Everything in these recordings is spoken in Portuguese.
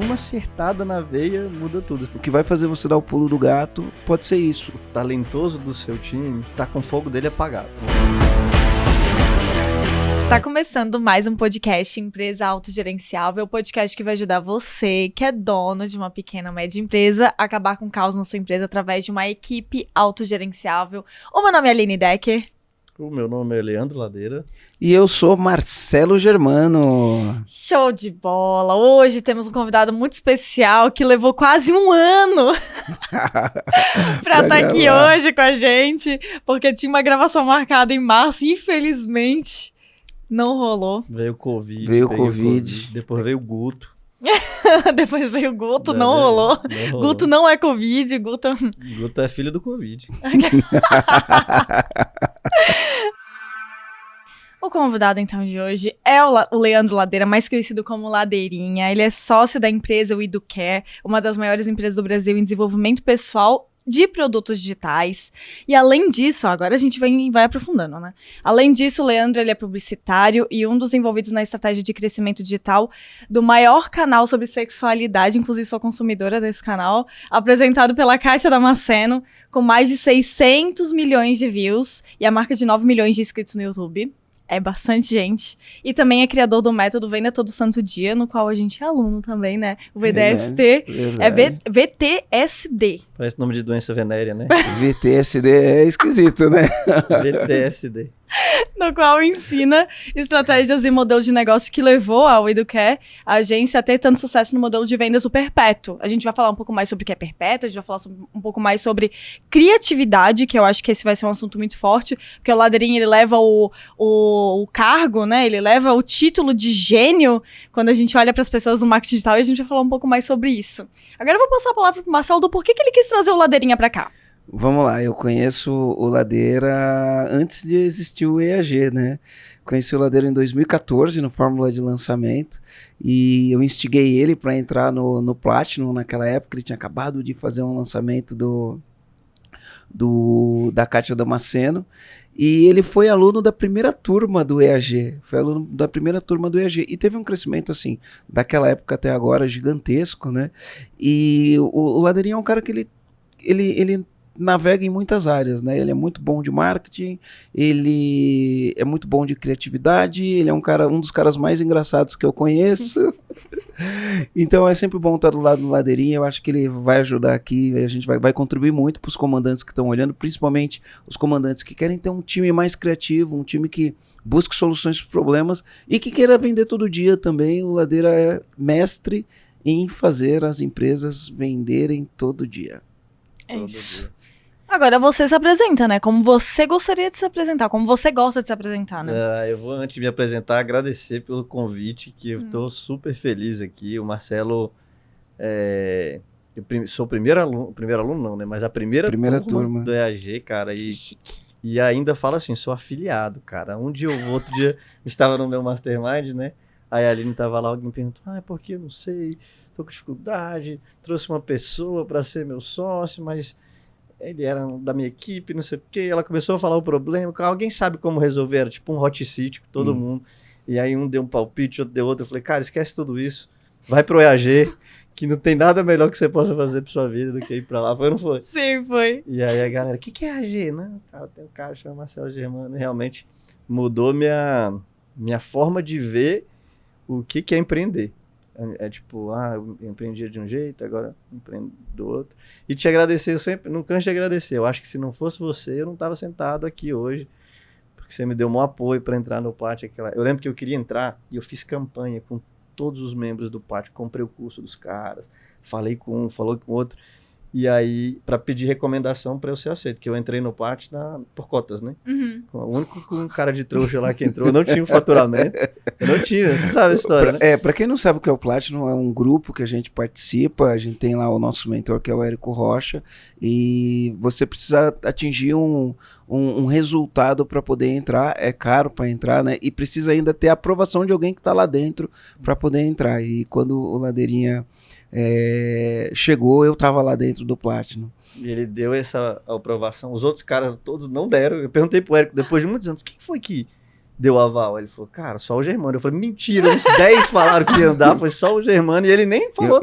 uma acertada na veia muda tudo. O que vai fazer você dar o pulo do gato pode ser isso. O talentoso do seu time tá com o fogo dele apagado. Está começando mais um podcast Empresa Autogerenciável, o podcast que vai ajudar você, que é dono de uma pequena ou média empresa, a acabar com o caos na sua empresa através de uma equipe autogerenciável. O meu nome é Aline Decker. O meu nome é Leandro Ladeira. E eu sou Marcelo Germano. Show de bola! Hoje temos um convidado muito especial que levou quase um ano para estar aqui hoje com a gente, porque tinha uma gravação marcada em março e infelizmente não rolou. Veio o Covid. Depois veio o Guto. Depois veio o Guto, não rolou. Guto não é Covid, Guto é filho do Covid. O convidado, então, de hoje é o Leandro Ladeira, mais conhecido como Ladeirinha. Ele é sócio da empresa We Do Care, uma das maiores empresas do Brasil em desenvolvimento pessoal de produtos digitais. E além disso, agora a gente vai aprofundando, né? Além disso, o Leandro ele é publicitário e um dos envolvidos na estratégia de crescimento digital do maior canal sobre sexualidade, inclusive sou consumidora desse canal, apresentado pela Caixa Damasceno, com mais de 600 milhões de views e a marca de 9 milhões de inscritos no YouTube. É bastante gente. E também é criador do método Venda Todo Santo Dia, no qual a gente é aluno também, né? O VDST. VTSD. Parece nome de doença venérea, né? VTSD é esquisito, né? VTSD. No qual ensina estratégias e modelos de negócio que levou a We Do Care, a agência, a ter tanto sucesso no modelo de vendas do perpétuo. A gente vai falar um pouco mais sobre o que é perpétuo, a gente vai falar um pouco mais sobre criatividade, que eu acho que esse vai ser um assunto muito forte, porque o Ladeirinha, ele leva o cargo, né? Ele leva o título de gênio quando a gente olha para as pessoas do marketing digital, e a gente vai falar um pouco mais sobre isso. Agora eu vou passar a palavra pro Marcelo do porquê que ele quis trazer o Ladeirinha para cá. Vamos lá, eu conheço o Ladeira antes de existir o EAG, né? Conheci o Ladeira em 2014 no Fórmula de Lançamento e eu instiguei ele para entrar no Platinum naquela época. Ele tinha acabado de fazer um lançamento da Caixa Damasceno e ele foi aluno da primeira turma do EAG, e teve um crescimento assim, daquela época até agora gigantesco, né? E o Ladeirinha é um cara que ele navega em muitas áreas, né? Ele é muito bom de marketing, ele é muito bom de criatividade, ele é um dos caras mais engraçados que eu conheço. Então é sempre bom estar do lado do Ladeirinha. Eu acho que ele vai ajudar aqui, a gente vai contribuir muito para os comandantes que estão olhando, principalmente os comandantes que querem ter um time mais criativo, um time que busque soluções para problemas e que queira vender todo dia também. O Ladeira é mestre em fazer as empresas venderem todo dia. É isso. Agora você se apresenta, né? Como você gostaria de se apresentar, como você gosta de se apresentar, né? Eu vou, antes de me apresentar, agradecer pelo convite, que eu tô super feliz aqui. O Marcelo, eu sou o primeiro aluno não, né? Mas a primeira turma do EAG, cara, e ainda falo assim, sou afiliado, cara. Um dia ou outro dia, estava no meu mastermind, né? Aí a Aline tava lá, alguém perguntou, porque eu não sei, tô com dificuldade, trouxe uma pessoa para ser meu sócio, mas ele era da minha equipe, não sei o quê. Ela começou a falar o problema. Alguém sabe como resolver? Era tipo um hot seat com todo mundo. E aí um deu um palpite, outro deu outro. Eu falei, cara, esquece tudo isso. Vai pro EAG, que não tem nada melhor que você possa fazer pra sua vida do que ir pra lá. Foi ou não foi? Sim, foi. E aí a galera, o que é EAG? Não, cara, tem um cara chamado Marcelo Germano. E realmente mudou minha forma de ver o que é empreender. É tipo, eu empreendia de um jeito, agora empreendo do outro. E te agradecer, eu sempre, não canso de agradecer. Eu acho que se não fosse você, eu não estava sentado aqui hoje, porque você me deu um apoio para entrar no Pátio. Eu lembro que eu queria entrar e eu fiz campanha com todos os membros do Pátio, comprei o curso dos caras, falei com um, falou com outro. E aí, para pedir recomendação para eu ser aceito, que eu entrei no Pátio por cotas, né? Uhum. O único cara de trouxa lá que entrou, não tinha um faturamento. Não tinha, você sabe a história, né? Para quem não sabe o que é o Platinum, é um grupo que a gente participa, a gente tem lá o nosso mentor, que é o Érico Rocha, e você precisa atingir um resultado para poder entrar, é caro para entrar, né? E precisa ainda ter a aprovação de alguém que está lá dentro para poder entrar. E quando o Ladeirinha chegou, eu tava lá dentro do Platinum. E ele deu essa aprovação. Os outros caras todos não deram. Eu perguntei pro Érico, depois de muitos anos, o que foi que deu aval. Ele falou, cara, só o Germano. Eu falei, mentira, os 10 falaram que ia andar, foi só o Germano e ele nem falou.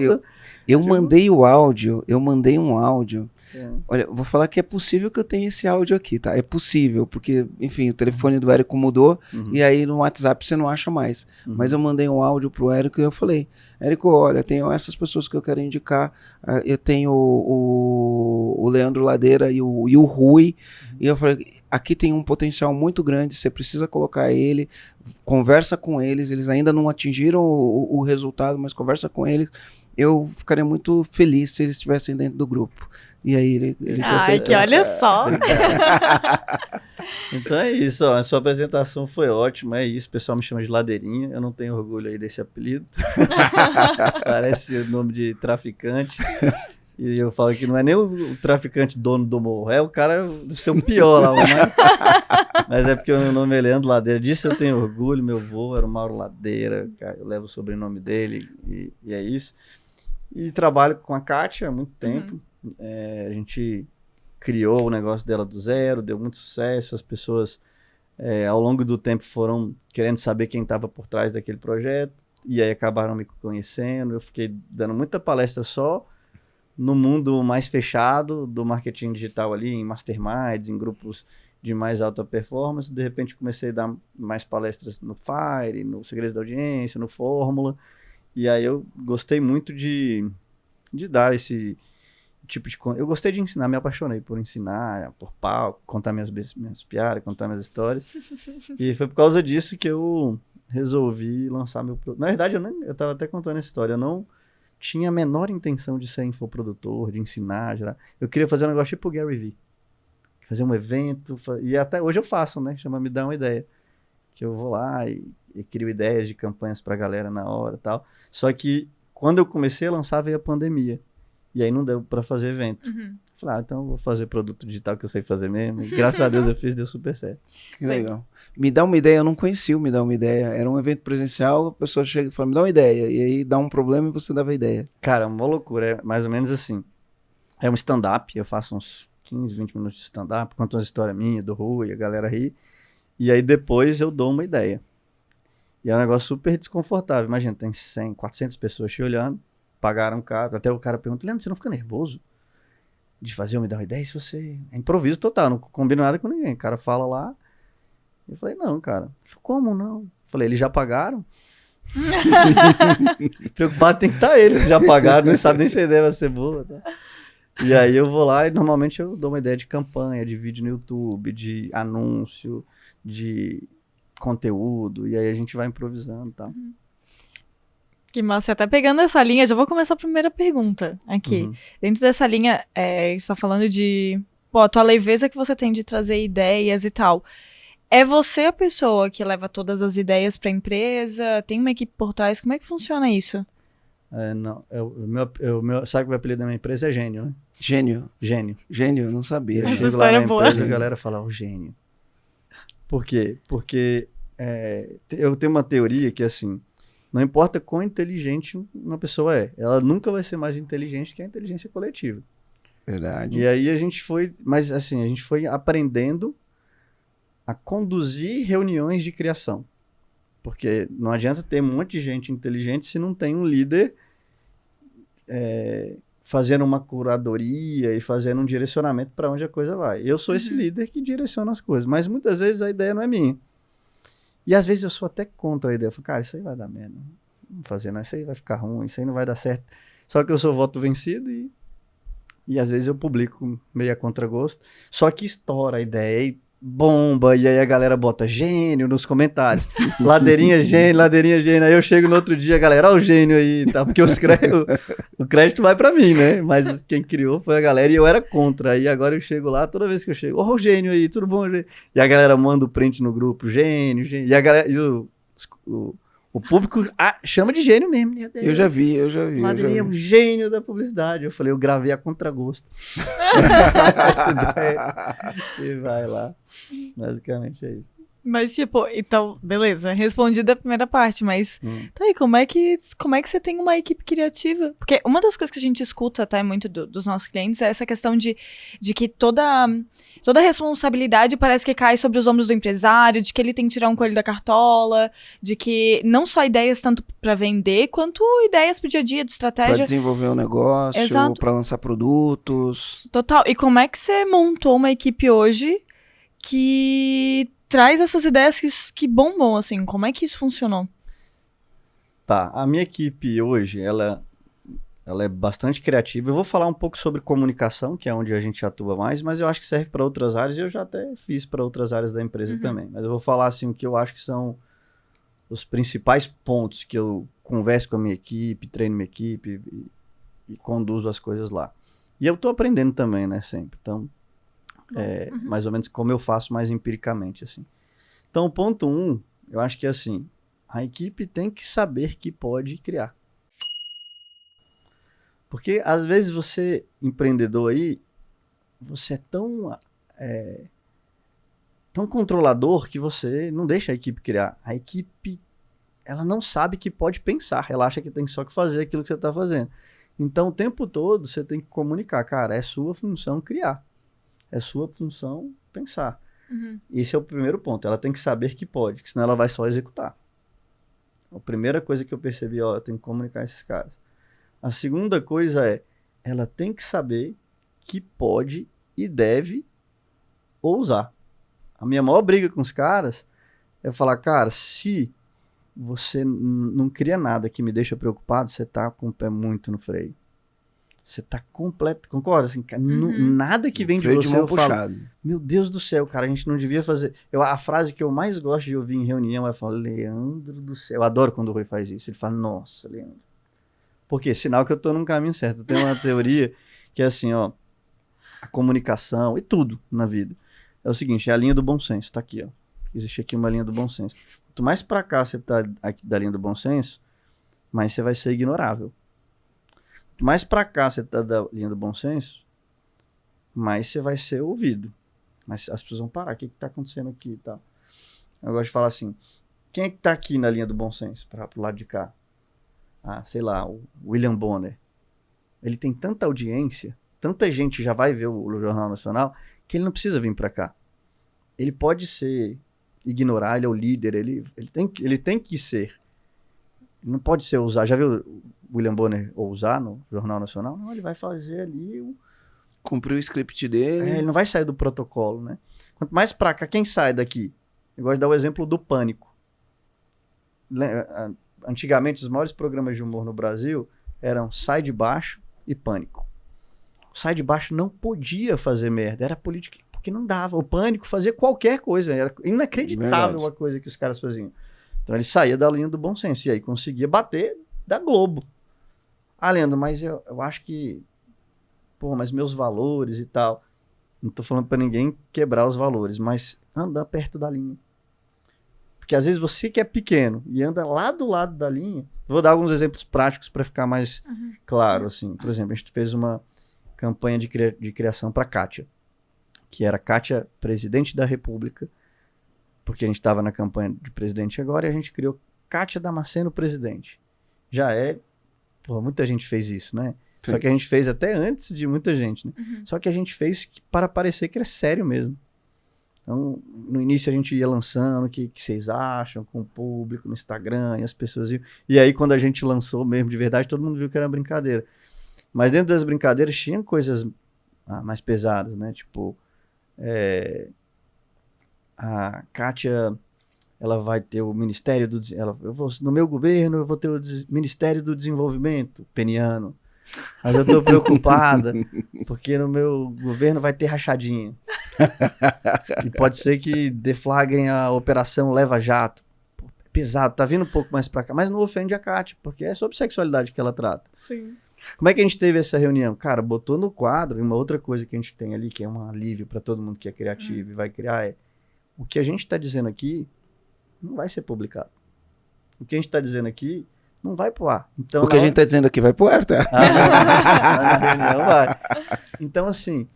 Eu mandei um áudio. É. Olha, eu vou falar que é possível que eu tenha esse áudio aqui, tá? É possível, porque, enfim, o telefone do Érico mudou e aí no WhatsApp você não acha mais. Mas eu mandei um áudio pro Érico e eu falei, Érico, olha, tenho essas pessoas que eu quero indicar, eu tenho o Leandro Ladeira e o Rui, e eu falei, aqui tem um potencial muito grande, você precisa colocar ele, conversa com eles, eles ainda não atingiram o resultado, mas conversa com eles. Eu ficaria muito feliz se eles estivessem dentro do grupo. E aí ele Ai, que olha só. Então é isso, ó, a sua apresentação foi ótima, é isso, o pessoal me chama de Ladeirinha, eu não tenho orgulho aí desse apelido. Parece o nome de traficante. E eu falo que não é nem o traficante dono do morro, é o cara do seu pior lá. Mas é porque o meu nome é Leandro Ladeira, disso eu tenho orgulho, meu avô era o Mauro Ladeira, eu levo o sobrenome dele e é isso. E trabalho com a Kátia há muito tempo, a gente criou o negócio dela do zero, deu muito sucesso, as pessoas ao longo do tempo foram querendo saber quem estava por trás daquele projeto, e aí acabaram me conhecendo, eu fiquei dando muita palestra só, no mundo mais fechado do marketing digital ali, em masterminds, em grupos de mais alta performance, de repente comecei a dar mais palestras no Fire, no Segredos da Audiência, no Fórmula, e aí eu gostei muito de dar esse tipo de... Eu gostei de ensinar, me apaixonei por ensinar, por palco, contar minhas piadas, contar minhas histórias, e foi por causa disso que eu resolvi lançar meu produto. Na verdade, eu estava até contando essa história, eu não tinha a menor intenção de ser infoprodutor, de ensinar, gerar. Eu queria fazer um negócio tipo o Gary Vee. Fazer um evento, e até hoje eu faço, né? Chama Me Dá Uma Ideia. Que eu vou lá e crio ideias de campanhas pra galera na hora e tal. Só que quando eu comecei a lançar veio a pandemia. E aí não deu pra fazer evento. Falei, então eu vou fazer produto digital que eu sei fazer mesmo. E graças a Deus eu fiz, deu super certo. Que legal. Me Dá Uma Ideia, eu não conhecia o Me Dá Uma Ideia. Era um evento presencial, a pessoa chega e fala, me dá uma ideia. E aí dá um problema e você dava a ideia. Cara, uma loucura. É mais ou menos assim. É um stand-up, eu faço uns 15, 20 minutos de stand-up, conto uma história minha, do Rui, a galera ri. E aí depois eu dou uma ideia. E é um negócio super desconfortável. Imagina, tem 100, 400 pessoas te olhando, pagaram caro. Até o cara pergunta, Leandro, você não fica nervoso de fazer Me Dá Uma Ideia? Se você... É improviso total, não combino nada com ninguém. O cara fala lá. Eu falei, não, cara. Como não? Eu falei, eles já pagaram? Preocupado tem que estar eles que já pagaram, nem sabem nem se a ideia vai ser boa. Tá? E aí eu vou lá e normalmente eu dou uma ideia de campanha, de vídeo no YouTube, de anúncio, de conteúdo, e aí a gente vai improvisando e tal. Que massa, até pegando essa linha, já vou começar a primeira pergunta aqui. Dentro dessa linha, a gente tá falando de, a tua leveza que você tem de trazer ideias e tal. É você a pessoa que leva todas as ideias pra empresa? Tem uma equipe por trás? Como é que funciona isso? Não, sabe que o apelido da minha empresa é Gênio, né? Gênio, eu não sabia. Eu Essa chego história lá na é boa. empresa, a galera fala, o Gênio. Por quê? Porque eu tenho uma teoria que, assim, não importa quão inteligente uma pessoa é, ela nunca vai ser mais inteligente que a inteligência coletiva. Verdade. E aí a gente foi aprendendo a conduzir reuniões de criação. Porque não adianta ter um monte de gente inteligente se não tem um líder fazendo uma curadoria e fazendo um direcionamento para onde a coisa vai. Eu sou esse líder que direciona as coisas, mas muitas vezes a ideia não é minha. E às vezes eu sou até contra a ideia. Eu falo, cara, isso aí vai dar merda. Não fazer nada, isso aí vai ficar ruim, isso aí não vai dar certo. Só que eu sou voto vencido e às vezes eu publico meio a contragosto. Só que estoura a ideia e bomba, e aí a galera bota gênio nos comentários. Ladeirinha gênio. Aí eu chego no outro dia, a galera, ó o gênio aí, tá? Porque o crédito vai pra mim, né? Mas quem criou foi a galera e eu era contra. Aí agora eu chego lá, toda vez que eu chego, ó o gênio aí, tudo bom, gênio? E a galera manda o print no grupo, gênio. E a galera, o público chama de gênio mesmo. Né? Eu já vi. Ladeirinha é um gênio da publicidade. Eu falei, eu gravei a contragosto. E vai lá. Basicamente é isso. Mas, tipo, então, beleza, respondida a primeira parte, mas tá aí, como é que você tem uma equipe criativa? Porque uma das coisas que a gente escuta até muito dos nossos clientes é essa questão de que toda toda a responsabilidade parece que cai sobre os ombros do empresário, de que ele tem que tirar um coelho da cartola, de que não só ideias tanto para vender, quanto ideias pro dia a dia, de Pra estratégia. desenvolver um negócio, Exato. pra lançar produtos. Total. E como é que você montou uma equipe hoje que traz essas ideias que bombam, assim? Como é que isso funcionou? Tá, a minha equipe hoje, ela é bastante criativa. Eu vou falar um pouco sobre comunicação, que é onde a gente atua mais, mas eu acho que serve para outras áreas e eu já até fiz para outras áreas da empresa também. Mas eu vou falar assim o que eu acho que são os principais pontos que eu converso com a minha equipe, treino minha equipe e conduzo as coisas lá. E eu tô aprendendo também, né, sempre. Então, mais ou menos como eu faço mais empiricamente, assim. Então, ponto 1, eu acho que é assim, a equipe tem que saber que pode criar. Porque, às vezes, você, empreendedor aí, você é tão controlador que você não deixa a equipe criar. A equipe, ela não sabe que pode pensar. Ela acha que tem só que fazer aquilo que você está fazendo. Então, o tempo todo, você tem que comunicar. Cara, é sua função criar. É sua função pensar. Esse é o primeiro ponto. Ela tem que saber que pode, que senão ela vai só executar. A primeira coisa que eu percebi, eu tenho que comunicar esses caras. A segunda coisa é, ela tem que saber que pode e deve ousar. A minha maior briga com os caras é falar, cara, se você não cria nada que me deixa preocupado, você tá com o pé muito no freio. Você tá completo, concorda? Assim, nada que vem de Freio você, de mão eu falo, puxado. meu Deus do céu, cara, a gente não devia fazer... A frase que eu mais gosto de ouvir em reunião é falar, Leandro do céu, eu adoro quando o Rui faz isso. Ele fala, nossa, Leandro. Por quê? Sinal que eu tô num caminho certo. Tem uma teoria que é assim, ó, a comunicação e tudo na vida. É o seguinte, é a linha do bom senso, tá aqui, ó. Existe aqui uma linha do bom senso. Quanto mais pra cá você tá aqui da linha do bom senso, mais você vai ser ignorável. Quanto mais pra cá você tá da linha do bom senso, mais você vai ser ouvido. Mas as pessoas vão parar, o que tá acontecendo aqui e tal. Eu gosto de falar assim, quem é que tá aqui na linha do bom senso, pro lado de cá? Sei lá, o William Bonner. Ele tem tanta audiência, tanta gente já vai ver o Jornal Nacional, que ele não precisa vir para cá. Ele pode ignorar, ele é o líder, ele tem que ser. Ele não pode ser ousar. Já viu o William Bonner ousar no Jornal Nacional? Não, ele vai fazer ali Cumpriu o script dele. ele não vai sair do protocolo, né? Quanto mais pra cá, quem sai daqui? Eu gosto de dar o exemplo do Pânico. Antigamente, os maiores programas de humor no Brasil eram Sai de Baixo e Pânico. O Sai de Baixo não podia fazer merda, era política, porque não dava. O Pânico fazia qualquer coisa, era inacreditável Verdade. a coisa que os caras faziam. Então ele saía da linha do bom senso, e aí conseguia bater da Globo. Leandro, mas eu acho que, mas meus valores e tal, não tô falando pra ninguém quebrar os valores, mas andar perto da linha. Porque às vezes você que é pequeno e anda lá do lado da linha... Vou dar alguns exemplos práticos para ficar mais claro. Assim. Por exemplo, a gente fez uma campanha de criação para Kátia, que era Kátia, presidente da República, porque a gente estava na campanha de presidente agora, e a gente criou Kátia Damasceno presidente. Muita gente fez isso, né? Sim. Só que a gente fez até antes de muita gente, né? Só que a gente fez para parecer que é sério mesmo. Então, no início a gente ia lançando o que vocês acham com o público no Instagram, e as pessoas iam. E aí, quando a gente lançou mesmo de verdade, todo mundo viu que era brincadeira. Mas dentro das brincadeiras tinha coisas mais pesadas, né? Tipo, a Kátia, ela vai ter o Ministério do... no meu governo, eu vou ter o Ministério do Desenvolvimento peniano. Mas eu tô preocupada, porque no meu governo vai ter rachadinha. E pode ser que deflagrem a operação Leva Jato. É pesado, tá vindo um pouco mais pra cá, mas não ofende a Kátia, porque é sobre sexualidade que ela trata. Sim. Como é que a gente teve essa reunião? Cara, botou no quadro, e uma outra coisa que a gente tem ali, que é um alívio pra todo mundo que é criativo e vai criar, o que a gente tá dizendo aqui não vai ser publicado. O que a gente tá dizendo aqui não vai pro ar. Então, O que a gente tá dizendo aqui vai pro ar, tá? Não vai. Então, assim,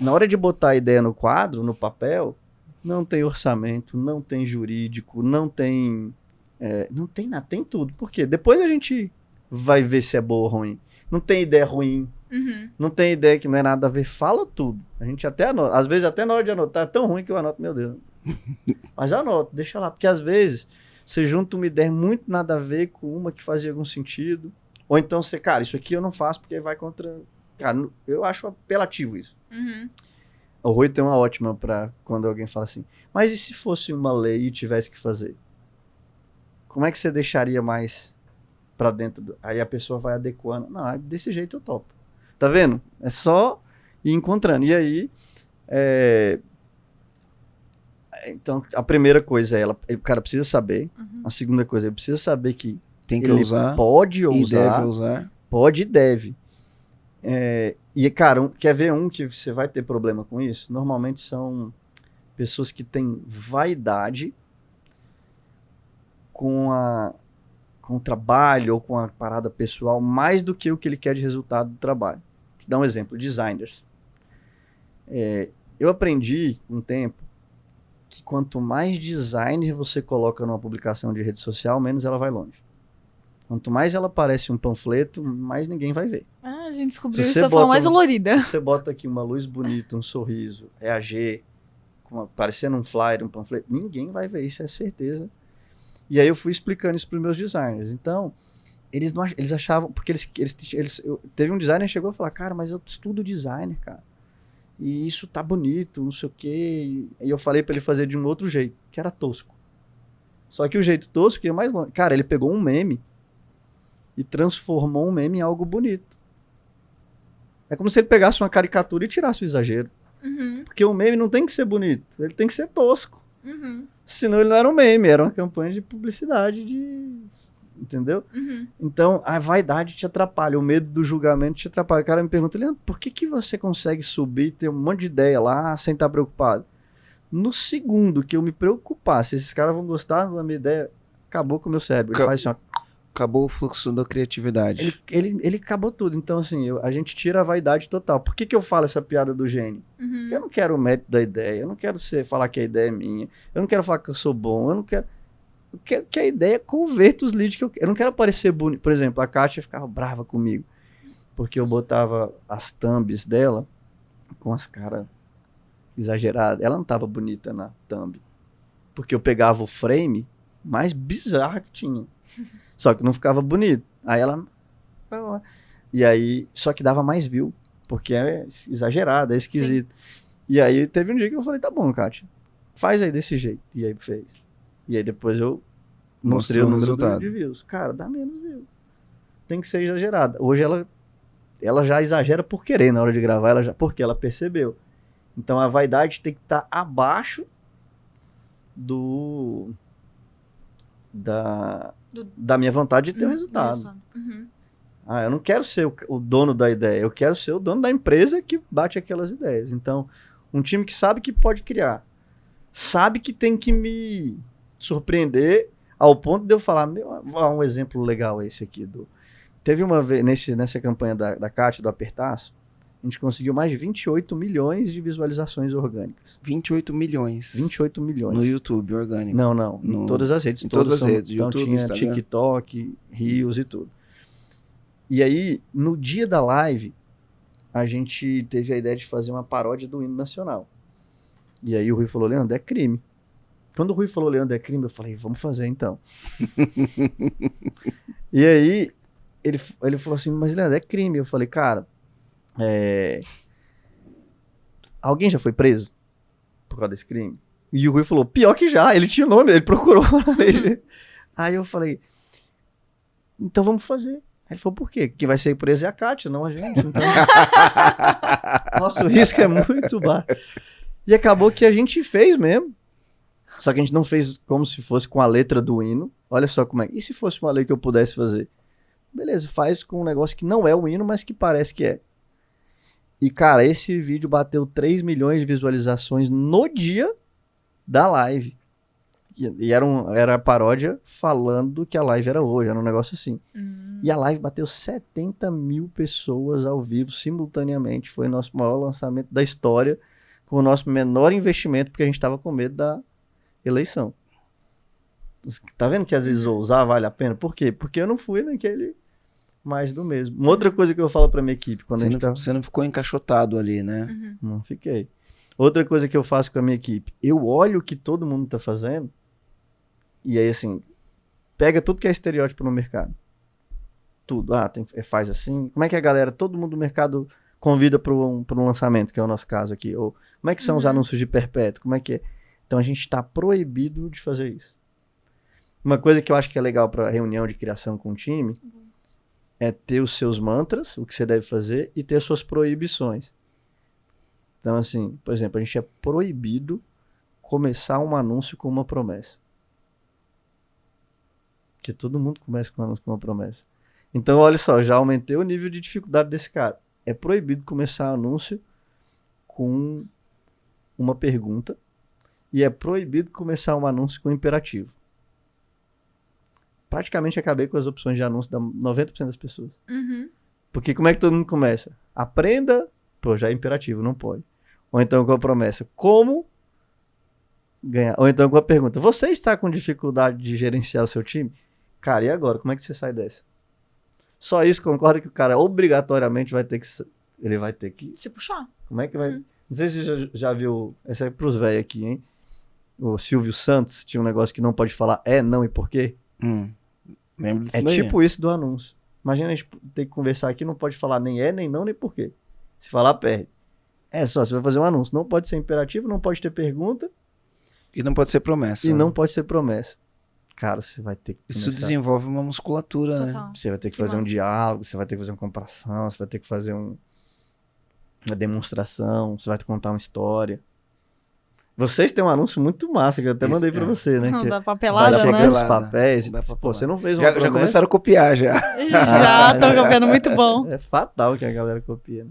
na hora de botar a ideia no quadro, no papel, não tem orçamento, não tem jurídico, não tem nada, tem tudo. Por quê? Depois a gente vai ver se é boa ou ruim. Não tem ideia ruim, Uhum. Não tem ideia que não é nada a ver, fala tudo. A gente até anota. Às vezes até na hora de anotar é tão ruim que eu anoto, meu Deus. Mas anoto, deixa lá. Porque às vezes você junta uma ideia muito nada a ver com uma que fazia algum sentido. Ou então você, cara, isso aqui eu não faço porque vai contra... Cara, eu acho apelativo isso. Uhum. O Rui tem uma ótima pra quando alguém fala assim, mas e se fosse uma lei e tivesse que fazer? Como é que você deixaria mais pra dentro? Aí a pessoa vai adequando. Não, desse jeito eu topo. Tá vendo? É só ir encontrando. E aí, então, a primeira coisa é, o cara precisa saber. Uhum. A segunda coisa, ele precisa saber que Tem que ele usar pode e usar, deve usar. pode e deve. E, cara, quer ver um que você vai ter problema com isso? Normalmente são pessoas que têm vaidade com o trabalho ou com a parada pessoal mais do que o que ele quer de resultado do trabalho. Vou te dar um exemplo, designers. Eu aprendi com o tempo que quanto mais designer você coloca numa publicação de rede social, menos ela vai longe. Quanto mais ela parece um panfleto, mais ninguém vai ver. Ah, a gente descobriu Se isso você da forma bota mais dolorida. Se você bota aqui uma luz bonita, um sorriso, EAG, parecendo um flyer, um panfleto, ninguém vai ver isso, é certeza. E aí eu fui explicando isso para os meus designers. Então, eles achavam, porque teve um designer que chegou a falar, cara, mas eu estudo designer, cara. E isso tá bonito, não sei o quê. E eu falei para ele fazer de um outro jeito, que era tosco. Só que o jeito tosco ia mais longe. Cara, ele pegou um meme e transformou um meme em algo bonito. É como se ele pegasse uma caricatura e tirasse o exagero. Uhum. Porque o meme não tem que ser bonito, ele tem que ser tosco. Uhum. Senão ele não era um meme, era uma campanha de publicidade entendeu? Uhum. Então, a vaidade te atrapalha, o medo do julgamento te atrapalha. O cara me pergunta, Leandro, por que você consegue subir e ter um monte de ideia lá sem estar preocupado? No segundo que eu me preocupar se esses caras vão gostar da minha ideia, acabou com o meu cérebro. Ele faz assim, ó. Acabou o fluxo da criatividade. Ele acabou tudo. Então, assim, a gente tira a vaidade total. Por que eu falo essa piada do gênio? Uhum. Eu não quero o mérito da ideia. Eu não quero falar que a ideia é minha. Eu não quero falar que eu sou bom. Eu quero que a ideia converta os leads que eu quero. Eu não quero parecer bonito. Por exemplo, a Kátia ficava brava comigo. Porque eu botava as thumbs dela com as caras exageradas. Ela não tava bonita na thumb. Porque eu pegava o frame mais bizarro que tinha. Só que não ficava bonito. Aí ela... E aí... Só que dava mais view. Porque é exagerado, é esquisito. Sim. E aí teve um dia que eu falei, tá bom, Kátia. Faz aí desse jeito. E aí fez. E aí depois eu mostrei o número de views. Cara, dá menos view. Tem que ser exagerado. Hoje ela já exagera por querer na hora de gravar. Porque ela percebeu. Então a vaidade tem que estar abaixo da minha vontade de ter o resultado. Uhum. Eu não quero ser o dono da ideia, eu quero ser o dono da empresa que bate aquelas ideias. Então, um time que sabe que pode criar, sabe que tem que me surpreender ao ponto de eu falar, um exemplo legal esse aqui. Teve uma vez, nessa campanha da Kátia, do Apertaço, a gente conseguiu mais de 28 milhões de visualizações orgânicas. 28 milhões. 28 milhões. No YouTube, orgânico. Não. Em todas as redes. Em todas as redes. Então YouTube, tinha Instagram. TikTok, Reels e tudo. E aí, no dia da live, a gente teve a ideia de fazer uma paródia do hino nacional. E aí o Rui falou, Leandro, é crime. Quando o Rui falou, Leandro, é crime, eu falei, vamos fazer então. E aí, ele falou assim, mas Leandro, é crime. Eu falei, cara... Alguém já foi preso por causa desse crime? E o Rui falou, pior que já, ele tinha o nome, ele procurou. Aí eu falei, então vamos fazer. Aí ele falou, por quê? Quem vai ser preso é a Kátia, não a gente. Então... Nosso risco é muito baixo. E acabou que a gente fez mesmo. Só que a gente não fez como se fosse com a letra do hino. Olha só como é. E se fosse uma lei que eu pudesse fazer? Beleza, faz com um negócio que não é o hino, mas que parece que é. E, cara, esse vídeo bateu 3 milhões de visualizações no dia da live. E era a paródia falando que a live era hoje, era um negócio assim. E a live bateu 70 mil pessoas ao vivo, simultaneamente. Foi o nosso maior lançamento da história, com o nosso menor investimento, porque a gente estava com medo da eleição. Tá vendo que às vezes ousar vale a pena? Por quê? Porque eu não fui naquele... mais do mesmo. Uma outra coisa que eu falo pra minha equipe, quando Você a gente tá... você não ficou encaixotado ali, né? Uhum. Não fiquei. Outra coisa que eu faço com a minha equipe, eu olho o que todo mundo tá fazendo, e aí assim, pega tudo que é estereótipo no mercado. Tudo. Faz assim. Como é que a galera, todo mundo do mercado convida para um lançamento, que é o nosso caso aqui? Ou como é que são os anúncios de perpétuo? Como é que é? Então a gente está proibido de fazer isso. Uma coisa que eu acho que é legal para reunião de criação com o time é ter os seus mantras, o que você deve fazer, e ter as suas proibições. Então, assim, por exemplo, a gente é proibido começar um anúncio com uma promessa. Porque todo mundo começa com um anúncio com uma promessa. Então, olha só, já aumentei o nível de dificuldade desse cara. É proibido começar anúncio com uma pergunta e é proibido começar um anúncio com um imperativo. Praticamente acabei com as opções de anúncio da 90% das pessoas. Uhum. Porque como é que todo mundo começa? Aprenda, pô, já é imperativo, não pode. Ou então com a promessa, como ganhar? Ou então com a pergunta, você está com dificuldade de gerenciar o seu time? Cara, e agora? Como é que você sai dessa? Só isso concorda que o cara obrigatoriamente vai ter que... Ele vai ter que... Se puxar. Como é que vai... Não sei se você já viu... Essa é pros velhos aqui, hein? O Silvio Santos tinha um negócio que não pode falar não e por quê. Lembro disso É daí. tipo isso do anúncio. Imagina a gente ter que conversar aqui, não pode falar nem nem não, nem por quê. Se falar, perde. É só, você vai fazer um anúncio. Não pode ser imperativo, não pode ter pergunta E não pode ser promessa. e não pode ser promessa. Cara, você vai ter que Isso começar. desenvolve uma musculatura, né? Total. Você vai ter que Que fazer um massa. diálogo, você vai ter que fazer uma comparação, você vai ter que fazer uma demonstração, você vai ter que contar uma história. Vocês têm um anúncio muito massa, que eu até Isso, mandei pra é. você, né? Não Que dá vai papelada, chegando né? os Papelada. papéis. Não dá Pô, papelada. você não fez uma Já promessa? começaram a copiar, já. Já, tô copiando muito bom. É fatal que a galera copia. Né?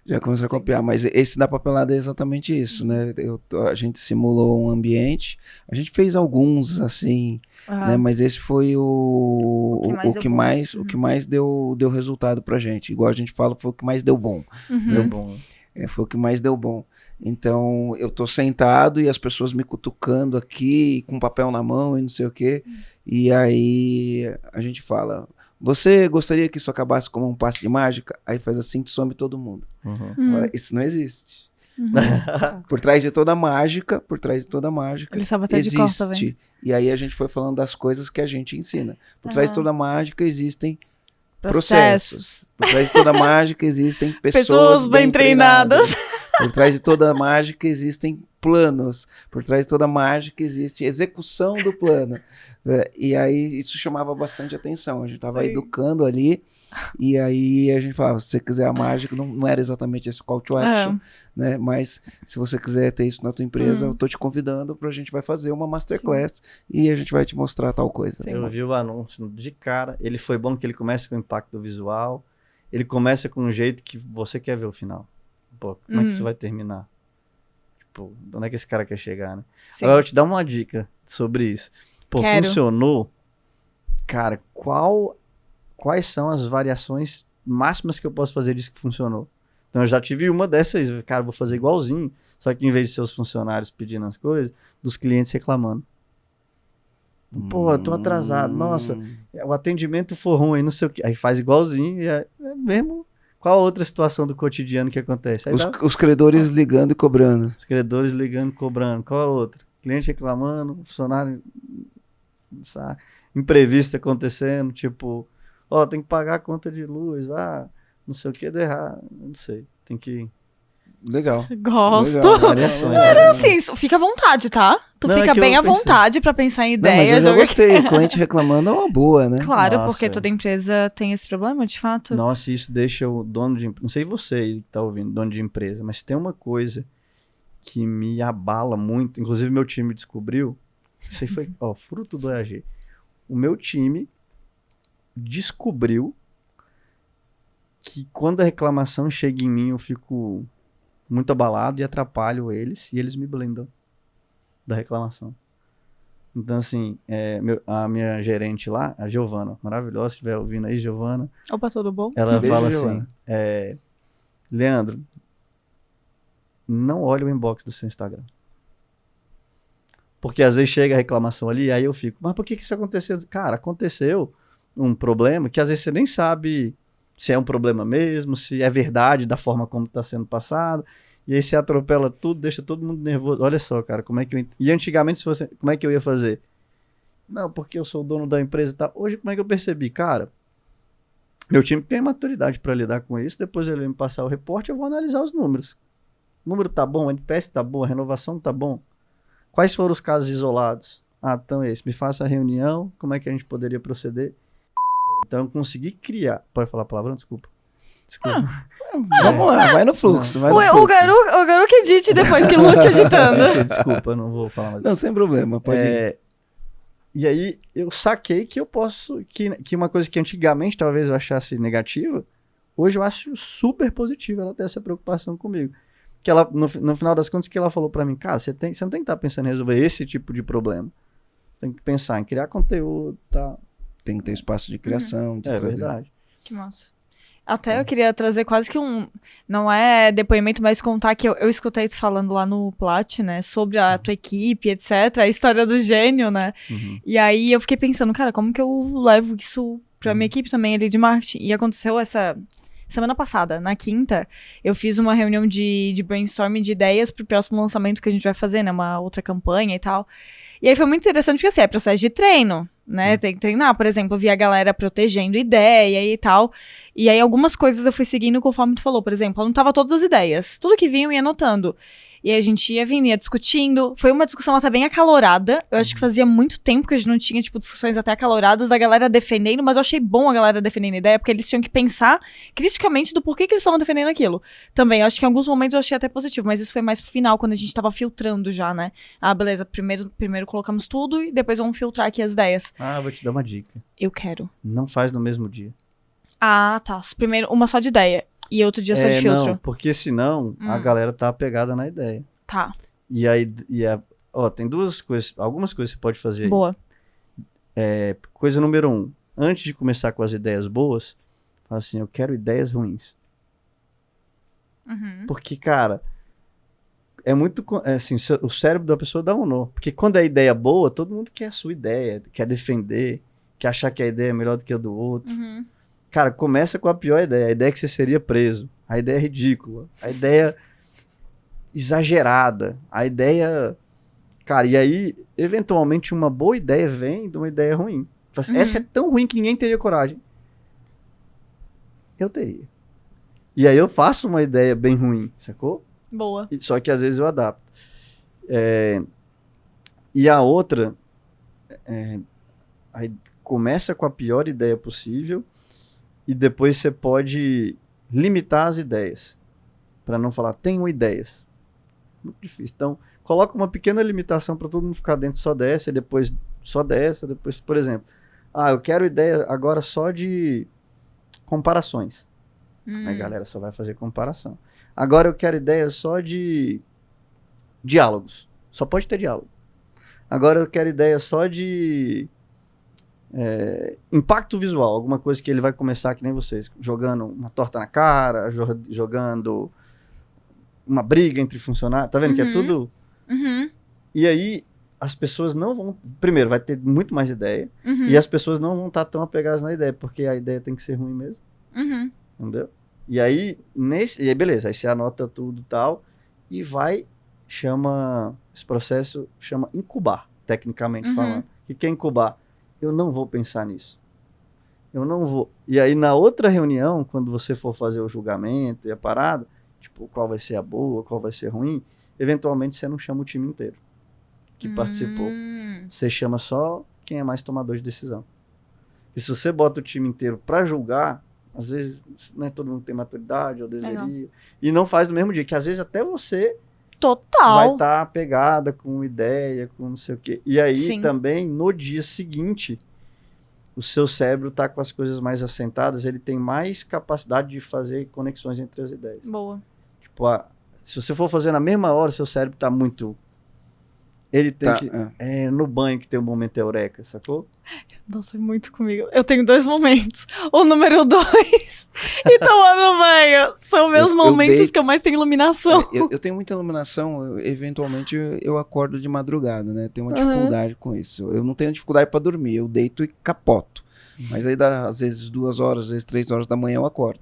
Já começaram a copiar. Mas esse da papelada é exatamente isso, né? A gente simulou um ambiente. A gente fez alguns, assim, né? Mas esse foi o que mais deu resultado pra gente. Igual a gente fala, foi o que mais deu bom. Uhum. Deu bom. Foi o que mais deu bom. Então, eu tô sentado e as pessoas me cutucando aqui, com papel na mão e não sei o quê. E aí a gente fala, você gostaria que isso acabasse como um passe de mágica? Aí faz assim que some todo mundo. Uhum. Fala, isso não existe. Por trás de toda mágica, Ele sabe até de cor, tá vendo? existe. E aí a gente foi falando das coisas que a gente ensina. Por trás de toda mágica existem processos. Por trás de toda mágica existem pessoas bem treinadas. Por trás de toda mágica existem planos. Por trás de toda mágica existe execução do plano. E aí isso chamava bastante atenção. A gente estava educando ali. E aí a gente falava, se você quiser a mágica, não era exatamente esse call to action, né? Mas se você quiser ter isso na tua empresa, eu tô te convidando pra gente vai fazer uma masterclass e a gente vai te mostrar tal coisa. Sim. Eu vi o anúncio de cara. Ele foi bom que ele começa com impacto visual. Ele começa com um jeito que você quer ver o final. Pô, como é que isso vai terminar? Tipo, onde é que esse cara quer chegar, né? Sim. Agora eu vou te dar uma dica sobre isso. Pô, Quero. funcionou? Cara, quais são as variações máximas que eu posso fazer disso que funcionou? Então eu já tive uma dessas, cara, vou fazer igualzinho, só que em vez de ser os funcionários pedindo as coisas, dos clientes reclamando. Pô, eu tô atrasado, nossa, o atendimento for ruim, não sei o que. Aí faz igualzinho e é mesmo. Qual outra situação do cotidiano que acontece? Aí Os credores ligando e cobrando. os credores ligando, cobrando. Qual a outra? Cliente reclamando, funcionário, sabe? Imprevisto acontecendo, tipo, tem que pagar a conta de luz, não sei o que, deu errado, não sei, tem que... Legal. Gosto. Legal. Variações. Era assim, fica à vontade, tá? Tu Não, é fica que eu bem à pensei. vontade pra pensar em Não, mas ideias. eu já gostei. O cliente reclamando é uma boa, né? Claro, Nossa. porque toda empresa tem esse problema, de fato. Nossa, isso deixa o dono de empresa, não sei você aí que tá ouvindo, dono de empresa, mas tem uma coisa que me abala muito, inclusive meu time descobriu, isso aí foi, fruto do EAG. O meu time descobriu que quando a reclamação chega em mim, eu fico muito abalado e atrapalho eles, e eles me blindam da reclamação. Então, assim, a minha gerente lá, a Giovana, maravilhosa, se estiver ouvindo aí, Giovana, Opa, tudo bom? ela Beijo, fala assim, Giovana. Leandro, não olhe o inbox do seu Instagram. Porque às vezes chega a reclamação ali, aí eu fico, mas por que isso aconteceu? Cara, aconteceu um problema que às vezes você nem sabe se é um problema mesmo, se é verdade da forma como está sendo passado. E aí você atropela tudo, deixa todo mundo nervoso. Olha só, cara, como é que eu... E antigamente, como é que eu ia fazer? Não, porque eu sou o dono da empresa e tal. Hoje, como é que eu percebi? Cara, meu time tem maturidade para lidar com isso. Depois ele me passar o reporte, eu vou analisar os números. O número tá bom, o NPS tá bom, a renovação tá bom. Quais foram os casos isolados? Ah, então é esse. Me faça a reunião, como é que a gente poderia proceder? Então eu consegui criar... Pode falar palavrão? Desculpa. Vamos lá, vai no fluxo. Vai no fluxo. O Garu que edite depois que lute editando. Desculpa, eu não vou falar mais. Não, sem problema, pode ir. E aí eu saquei que eu posso... Que uma coisa que antigamente talvez eu achasse negativa, hoje eu acho super positiva ela ter essa preocupação comigo. Que ela, no final das contas, que ela falou pra mim, cara, você não tem que estar pensando em resolver esse tipo de problema. Tem que pensar em criar conteúdo e tal. Tem que ter espaço de criação. De trazer. Verdade. Que massa. Até eu queria trazer quase que não é depoimento, mas contar que eu escutei tu falando lá no Plat, né, sobre a tua equipe, etc, a história do gênio, né, e aí eu fiquei pensando, cara, como que eu levo isso pra minha equipe também ali de marketing? E aconteceu essa semana passada, na quinta, eu fiz uma reunião de brainstorming de ideias pro próximo lançamento que a gente vai fazer, né, uma outra campanha e tal. E aí foi muito interessante, porque assim, é processo de treino, né? Tem que treinar, por exemplo, eu vi a galera protegendo ideia e tal. E aí algumas coisas eu fui seguindo conforme tu falou, por exemplo, eu anotava todas as ideias. Tudo que vinha eu ia anotando. E aí a gente ia vindo, ia discutindo. Foi uma discussão até bem acalorada. Eu acho que fazia muito tempo que a gente não tinha, tipo, discussões até acaloradas da galera defendendo, mas eu achei bom a galera defendendo a ideia, porque eles tinham que pensar criticamente do porquê que eles estavam defendendo aquilo. Também, eu acho que em alguns momentos eu achei até positivo, mas isso foi mais pro final, quando a gente tava filtrando já, né? Ah, beleza, primeiro colocamos tudo e depois vamos filtrar aqui as ideias. Ah, eu vou te dar uma dica. Eu quero. Não faz no mesmo dia. Ah, tá. Primeiro, uma só de ideia. E outro dia só de filtro. Não, porque senão a galera tá apegada na ideia. Tá. E aí, tem algumas coisas que você pode fazer aí. Boa. Coisa número 1. Antes de começar com as ideias boas, fala assim, eu quero ideias ruins. Porque, cara, é muito... assim, o cérebro da pessoa dá um nó. Porque quando é ideia boa, todo mundo quer a sua ideia, quer defender, quer achar que a ideia é melhor do que a do outro. Cara, começa com a pior ideia. A ideia que você seria preso. A ideia ridícula. A ideia exagerada. A ideia... Cara, e aí, eventualmente, uma boa ideia vem de uma ideia ruim. Essa é tão ruim que ninguém teria coragem. Eu teria. E aí eu faço uma ideia bem ruim, sacou? Boa. Só que às vezes eu adapto. E a outra... aí começa com a pior ideia possível e depois você pode limitar as ideias. Para não falar, tenho ideias. Muito difícil. Então, coloca uma pequena limitação para todo mundo ficar dentro só dessa, e depois só dessa, depois, por exemplo, eu quero ideia agora só de comparações. Aí a galera só vai fazer comparação. Agora eu quero ideia só de diálogos. Só pode ter diálogo. Agora eu quero ideia só de impacto visual, alguma coisa que ele vai começar que nem vocês, jogando uma torta na cara, jogando uma briga entre funcionários, tá vendo que é tudo? E aí as pessoas não vão, primeiro vai ter muito mais ideia, e as pessoas não vão estar tão apegadas na ideia, porque a ideia tem que ser ruim mesmo, entendeu? E aí, e aí beleza, aí você anota tudo e tal, e esse processo chama incubar, tecnicamente falando. O que é incubar? Eu não vou pensar nisso. Eu não vou. E aí, na outra reunião, quando você for fazer o julgamento e a parada, tipo, qual vai ser a boa, qual vai ser ruim, eventualmente você não chama o time inteiro que participou. Você chama só quem é mais tomador de decisão. E se você bota o time inteiro pra julgar, às vezes, não é todo mundo tem maturidade, ou deveria, e não faz do mesmo dia, que às vezes até você vai estar pegada com ideia, com não sei o quê. E aí, também, no dia seguinte, o seu cérebro está com as coisas mais assentadas, ele tem mais capacidade de fazer conexões entre as ideias. Boa. Tipo, se você for fazer na mesma hora, seu cérebro está muito... Ele tem que... no banho que tem o momento eureka, sacou? Nossa, é muito comigo. Eu tenho 2 momentos. O número 2 e tomando banho. São meus momentos que eu mais tenho iluminação. Eu tenho muita iluminação. Eventualmente eu acordo de madrugada, né? Tenho uma dificuldade com isso. Eu não tenho dificuldade para dormir. Eu deito e capoto. Mas aí dá, às vezes, 2 horas, às vezes 3 horas da manhã eu acordo.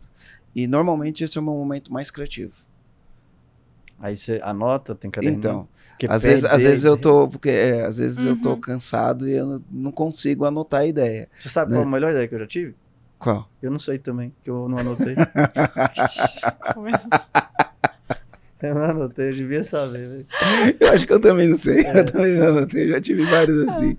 E normalmente esse é o meu momento mais criativo. Aí você anota, tem caderninho. Então, Porque às vezes eu tô, porque às vezes eu tô Uhum. cansado e eu não consigo anotar a ideia. Você sabe né? qual a melhor ideia que eu já tive? Qual? Eu não sei também, que eu não anotei. Eu não anotei, eu devia saber, velho. Eu acho que eu também não sei. Eu também não anotei, eu já tive vários assim.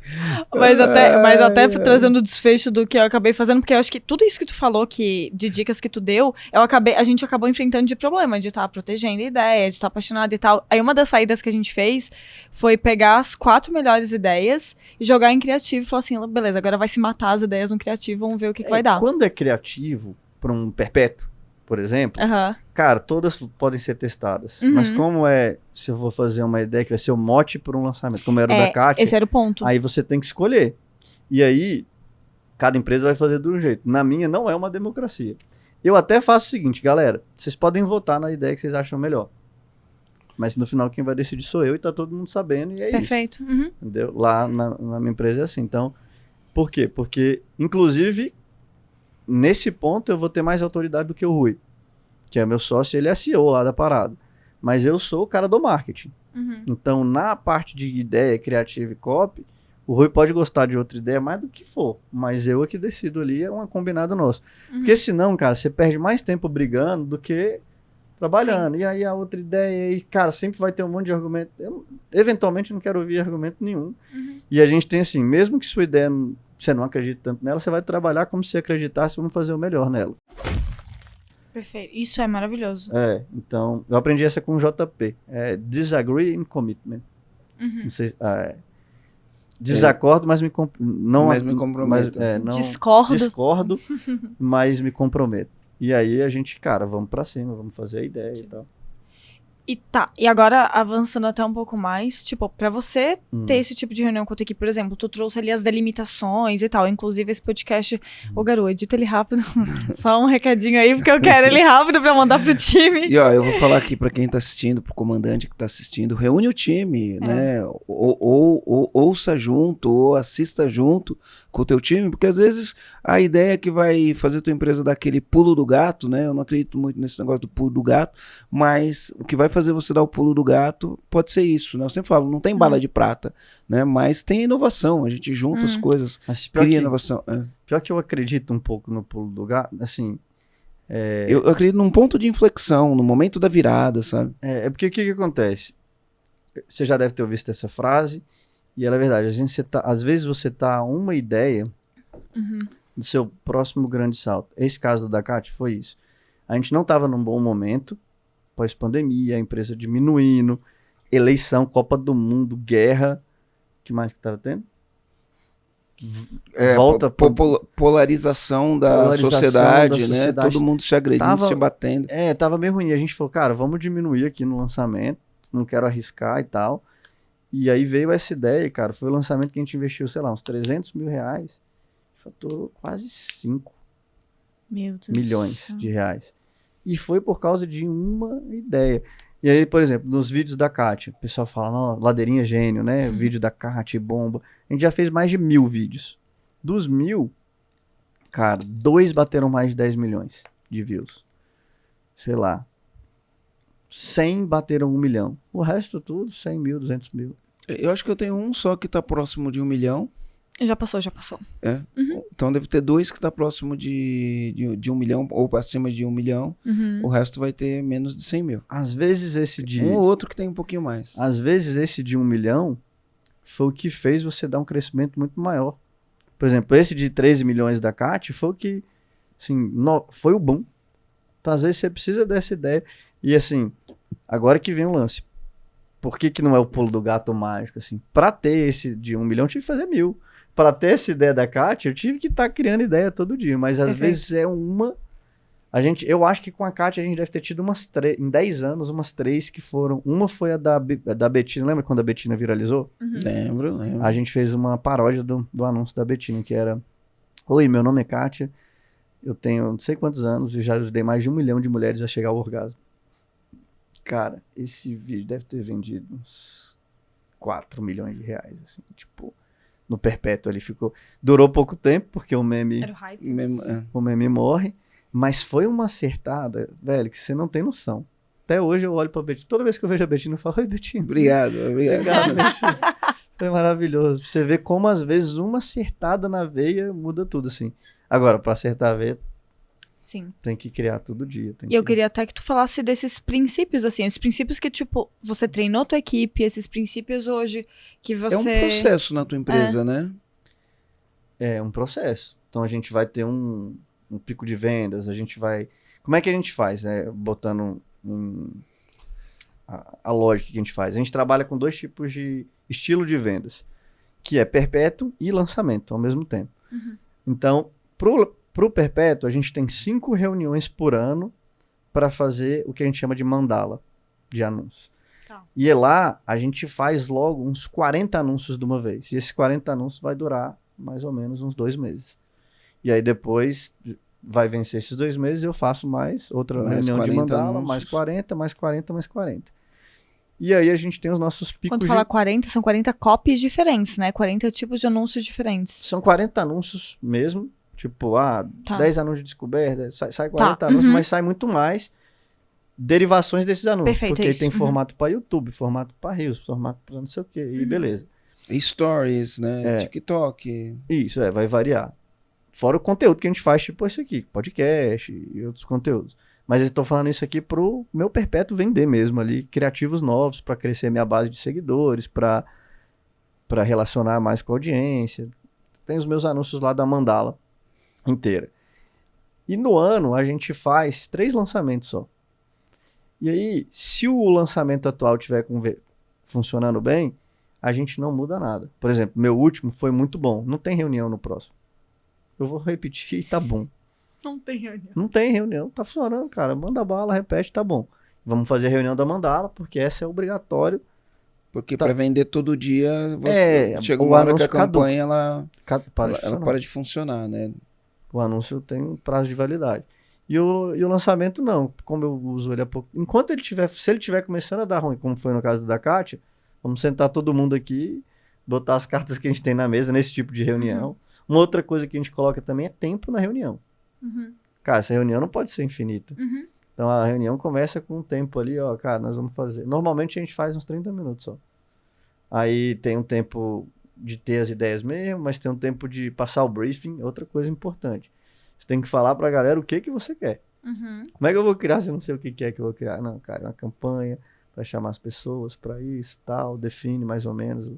Mas até Ai, ai. trazendo o desfecho do que eu acabei fazendo, porque eu acho que tudo isso que tu falou, de dicas que tu deu, a gente acabou enfrentando de problema, de estar protegendo a ideia, de estar apaixonado e tal. Aí uma das saídas que a gente fez foi pegar as 4 melhores ideias e jogar em criativo e falar assim, beleza, agora vai se matar as ideias no criativo, vamos ver o que vai dar. Quando é criativo, para um perpétuo, por exemplo, Aham. cara, todas podem ser testadas. Uhum. Mas como se eu vou fazer uma ideia que vai ser o mote para um lançamento, como era o da Kátia, Esse era o ponto. aí você tem que escolher. E aí, cada empresa vai fazer de um jeito. Na minha, não é uma democracia. Eu até faço o seguinte, galera, vocês podem votar na ideia que vocês acham melhor. Mas no final, quem vai decidir sou eu e tá todo mundo sabendo, e é isso. Perfeito. Uhum. Entendeu? Lá na minha empresa é assim. Então, por quê? Porque, inclusive, nesse ponto eu vou ter mais autoridade do que o Rui, que é meu sócio, ele é CEO lá da parada. Mas eu sou o cara do marketing. Uhum. Então, na parte de ideia, criativa e copy, o Rui pode gostar de outra ideia mais do que for, mas eu é que decido ali, é uma combinada nossa. Uhum. Porque senão, cara, você perde mais tempo brigando do que trabalhando. E aí a outra ideia, e cara, sempre vai ter um monte de argumento. Eu, eventualmente, não quero ouvir argumento nenhum. Uhum. E a gente tem assim, mesmo que sua ideia, você não acredite tanto nela, você vai trabalhar como se acreditasse, vamos fazer o melhor nela. Perfeito. Isso é maravilhoso. Então, eu aprendi essa com o JP. Disagree in commitment. Uhum. Não sei, desacordo, mas me comprometo. Não, Discordo. mas me comprometo. E aí a gente, cara, vamos pra cima, vamos fazer a ideia e tal. E agora avançando até um pouco mais, tipo, pra você ter esse tipo de reunião com a tua equipe, por exemplo, tu trouxe ali as delimitações e tal, inclusive esse podcast, ô Garoto, edita ele rápido, só um recadinho aí, porque eu quero ele rápido pra mandar pro time. E ó, eu vou falar aqui pra quem tá assistindo, pro comandante que tá assistindo, reúne o time, né? Ou ouça junto, ou assista junto com o teu time, porque às vezes a ideia que vai fazer tua empresa dar aquele pulo do gato, né? Eu não acredito muito nesse negócio do pulo do gato, mas o que vai fazer você dar o pulo do gato pode ser isso, né? Eu sempre falo, não tem bala de prata, né? Mas tem inovação, a gente junta as coisas, Mas cria inovação. Pior que eu acredito um pouco no pulo do gato, assim... Eu acredito num ponto de inflexão, no momento da virada, sabe? Porque o que acontece? Você já deve ter ouvido essa frase, e ela é verdade. Às vezes você tá a uma ideia do seu próximo grande salto. Esse caso da Kátia foi isso. A gente não estava num bom momento, pós-pandemia, a empresa diminuindo, eleição, Copa do Mundo, guerra. O que mais que estava tendo? Polarização da sociedade, né? Todo mundo se agredindo, se batendo. Tava meio ruim. A gente falou, cara, vamos diminuir aqui no lançamento, não quero arriscar e tal. E aí veio essa ideia, cara. Foi o lançamento que a gente investiu, sei lá, uns 300 mil reais. Faturou quase 5 milhões de reais. E foi por causa de uma ideia. E aí, por exemplo, nos vídeos da Kátia, o pessoal fala, não, ladeirinha gênio, né? Vídeo da Kátia, bomba. A gente já fez mais de 1.000 vídeos. Dos 1.000, cara, 2 bateram mais de 10 milhões de views. Sei lá. 100 bateram 1 milhão. O resto tudo, 100 mil, 200 mil. Eu acho que eu tenho um só que tá próximo de 1 milhão. Já passou. Então deve ter 2 que tá próximo de 1 milhão ou acima de 1 milhão. O resto vai ter menos de 100 mil. Às vezes esse de... Um ou outro que tem um pouquinho mais. Às vezes esse de 1 milhão foi o que fez você dar um crescimento muito maior. Por exemplo, esse de 13 milhões da Kátia foi o que, assim, foi o boom. Então às vezes você precisa dessa ideia. E assim, agora que vem o lance. Por que não é o pulo do gato mágico, assim? Pra ter esse de 1 milhão, eu tive que fazer 1.000. Para ter essa ideia da Kátia, eu tive que estar criando ideia todo dia, mas às vezes é uma... Eu acho que com a Kátia a gente deve ter tido umas 3, em 10 anos, umas 3 que foram... Uma foi a da Betina, lembra quando a Betina viralizou? Lembro. A gente fez uma paródia do anúncio da Betina, que era: oi, meu nome é Kátia, eu tenho não sei quantos anos e já ajudei mais de 1 milhão de mulheres a chegar ao orgasmo. Cara, esse vídeo deve ter vendido uns 4 milhões de reais, assim, tipo... no perpétuo ali. Durou pouco tempo, porque o meme Era o hype. o meme morre, mas foi uma acertada, velho, que você não tem noção. Até hoje eu olho pra Betina, toda vez que eu vejo a Betina eu falo, oi Betina. Obrigado. Obrigado, Betina. Foi maravilhoso. Você vê como às vezes uma acertada na veia muda tudo, assim. Agora, pra acertar a veia, Sim. tem que criar todo dia. E eu queria até que tu falasse desses princípios, assim, esses princípios que, tipo, você treinou tua equipe, esses princípios hoje que você... É um processo na tua empresa, né? É um processo. Então a gente vai ter um pico de vendas, a gente vai... Como é que a gente faz, né? Botando a lógica que a gente faz. A gente trabalha com 2 tipos de estilo de vendas, que é perpétuo e lançamento ao mesmo tempo. Uhum. Então, pro perpétuo, a gente tem 5 reuniões por ano para fazer o que a gente chama de mandala de anúncio. Tá. E lá a gente faz logo uns 40 anúncios de uma vez. E esses 40 anúncios vai durar mais ou menos uns 2 meses. E aí depois vai vencer esses 2 meses, eu faço mais outra Mais reunião de 40 mandala, anúncios. mais 40, mais 40, mais 40. E aí a gente tem os nossos picos Quando tu fala 40, são 40 copies diferentes, né? 40 tipos de anúncios diferentes. São 40 anúncios mesmo, tipo, Tá. 10 anúncios de descoberta, sai 40 Tá, anúncios, uhum. mas sai muito mais derivações desses anúncios. Perfeito, porque é isso. tem Uhum. formato para YouTube, formato para Reels, formato para não sei o quê, e beleza. Stories, né? TikTok. Isso, vai variar. Fora o conteúdo que a gente faz, tipo esse aqui, podcast e outros conteúdos. Mas eu estou falando isso aqui pro meu perpétuo vender mesmo ali, criativos novos, para crescer minha base de seguidores, para relacionar mais com a audiência. Tem os meus anúncios lá da Mandala inteira. E no ano a gente faz 3 lançamentos só. E aí, se o lançamento atual estiver funcionando bem, a gente não muda nada. Por exemplo, meu último foi muito bom. Não tem reunião no próximo. Eu vou repetir e tá bom. Não tem reunião. Não tem reunião, tá funcionando, cara. Manda bala, repete, tá bom. Vamos fazer a reunião da Mandala, porque essa é obrigatório. Porque Tá. para vender todo dia, chega o uma hora que a anúncio caduca. campanha ela Para para de funcionar, né? O anúncio tem um prazo de validade. E o lançamento não, como eu uso ele há pouco. Enquanto se ele tiver começando a dar ruim, como foi no caso da Kátia, vamos sentar todo mundo aqui, botar as cartas que a gente tem na mesa nesse tipo de reunião. Uhum. Uma outra coisa que a gente coloca também é tempo na reunião. Uhum. Cara, essa reunião não pode ser infinita. Uhum. Então a reunião começa com um tempo ali, ó, cara, nós vamos fazer. Normalmente a gente faz uns 30 minutos só. Aí tem um tempo de ter as ideias mesmo, mas tem um tempo de passar o briefing, outra coisa importante. Você tem que falar pra galera o que você quer. Uhum. Como é que eu vou criar se eu não sei o que é que eu vou criar? Não, cara, é uma campanha para chamar as pessoas para isso, tal, define mais ou menos.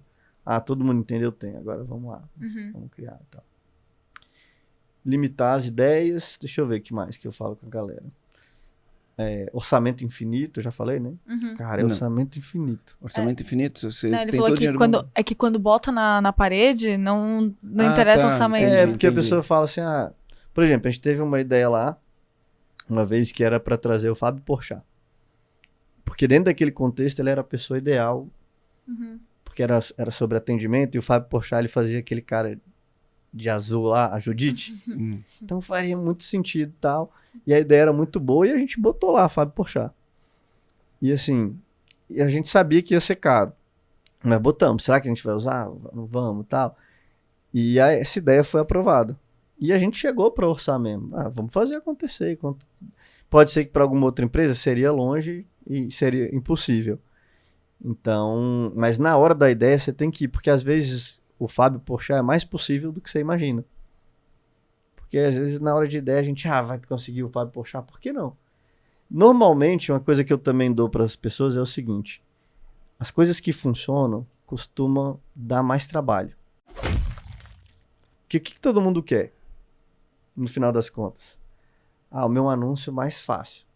Todo mundo entendeu, tem. Agora vamos lá, Uhum. vamos criar e tal. Limitar as ideias. Deixa eu ver o que mais que eu falo com a galera. Orçamento infinito, eu já falei, né? Uhum. Cara, é Não. orçamento infinito. Orçamento infinito, você Não, ele tem falou todo o que dinheiro quando, quando bota na parede, não Ah, interessa tá, o orçamento. entendi. Porque a pessoa fala assim, por exemplo, a gente teve uma ideia lá, uma vez que era para trazer o Fábio Porchat. Porque dentro daquele contexto ele era a pessoa ideal, Uhum. porque era sobre atendimento, e o Fábio Porchat ele fazia aquele cara de azul lá, a Judite. Hum. Então faria muito sentido e tal. E a ideia era muito boa e a gente botou lá Fábio Porchat. E assim, e a gente sabia que ia ser caro. Mas botamos, será que a gente vai usar? Não vamos e tal. E essa ideia foi aprovada. E a gente chegou para orçar mesmo. Vamos fazer acontecer. Pode ser que para alguma outra empresa seria longe e seria impossível. Então, mas na hora da ideia você tem que ir, porque às vezes o Fábio Porchat é mais possível do que você imagina. Porque às vezes na hora de ideia a gente vai conseguir o Fábio Porchat, por que não? Normalmente, uma coisa que eu também dou para as pessoas é o seguinte: as coisas que funcionam costumam dar mais trabalho. O que todo mundo quer, no final das contas? O meu anúncio mais fácil,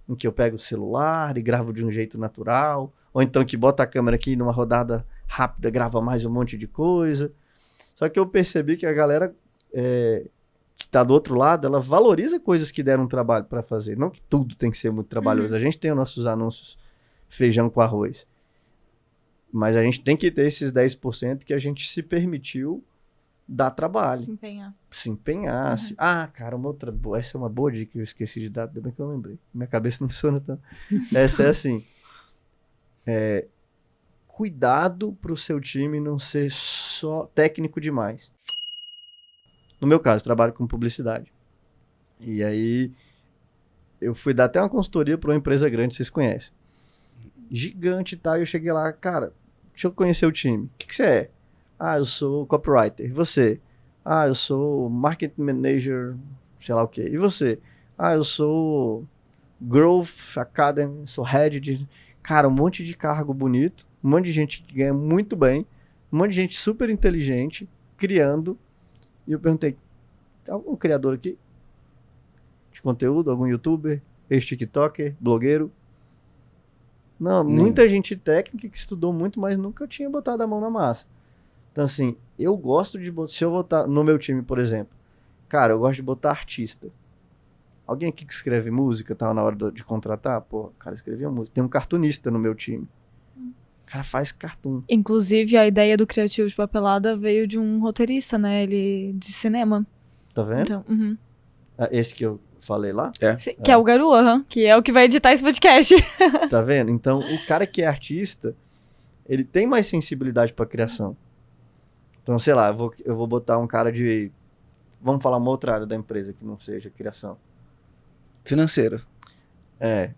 em que eu pego o celular e gravo de um jeito natural, ou então que bota a câmera aqui numa rodada rápida, grava mais um monte de coisa. Só que eu percebi que a galera que está do outro lado, ela valoriza coisas que deram trabalho para fazer. Não que tudo tem que ser muito trabalhoso. A gente tem os nossos anúncios feijão com arroz. Mas a gente tem que ter esses 10% que a gente se permitiu dar trabalho. Se empenhar. Uhum. Cara, essa é uma boa dica que eu esqueci de dar, ainda bem que eu lembrei. Minha cabeça não funciona tanto. Essa é assim. cuidado para o seu time não ser só técnico demais. No meu caso, trabalho com publicidade. E aí, eu fui dar até uma consultoria para uma empresa grande, vocês conhecem. Gigante e tal, e eu cheguei lá, cara, deixa eu conhecer o time. O que você é? Ah, eu sou copywriter. E você? Ah, eu sou marketing manager, sei lá o quê. E você? Ah, eu sou Growth Academy, sou head de... Cara, um monte de cargo bonito, um monte de gente que ganha muito bem, um monte de gente super inteligente, criando. E eu perguntei, tem algum criador aqui de conteúdo? Algum youtuber? Ex-tiktoker? Blogueiro? Não, muita gente técnica que estudou muito, mas nunca tinha botado a mão na massa. Então, assim, eu gosto de... Se eu botar no meu time, por exemplo, cara, eu gosto de botar artista. Alguém aqui que escreve música, tá na hora de contratar? Pô, o cara escrevia música. Tem um cartunista no meu time. O cara faz cartoon. Inclusive, a ideia do Criativo de Papelada veio de um roteirista, né? Ele de cinema. Tá vendo? Então, uhum. Esse que eu falei lá? Sim, que é o Garu, que é o que vai editar esse podcast. Tá vendo? Então, o cara que é artista, ele tem mais sensibilidade pra criação. Então, sei lá, eu vou botar um cara de... Vamos falar uma outra área da empresa que não seja criação. Financeiro.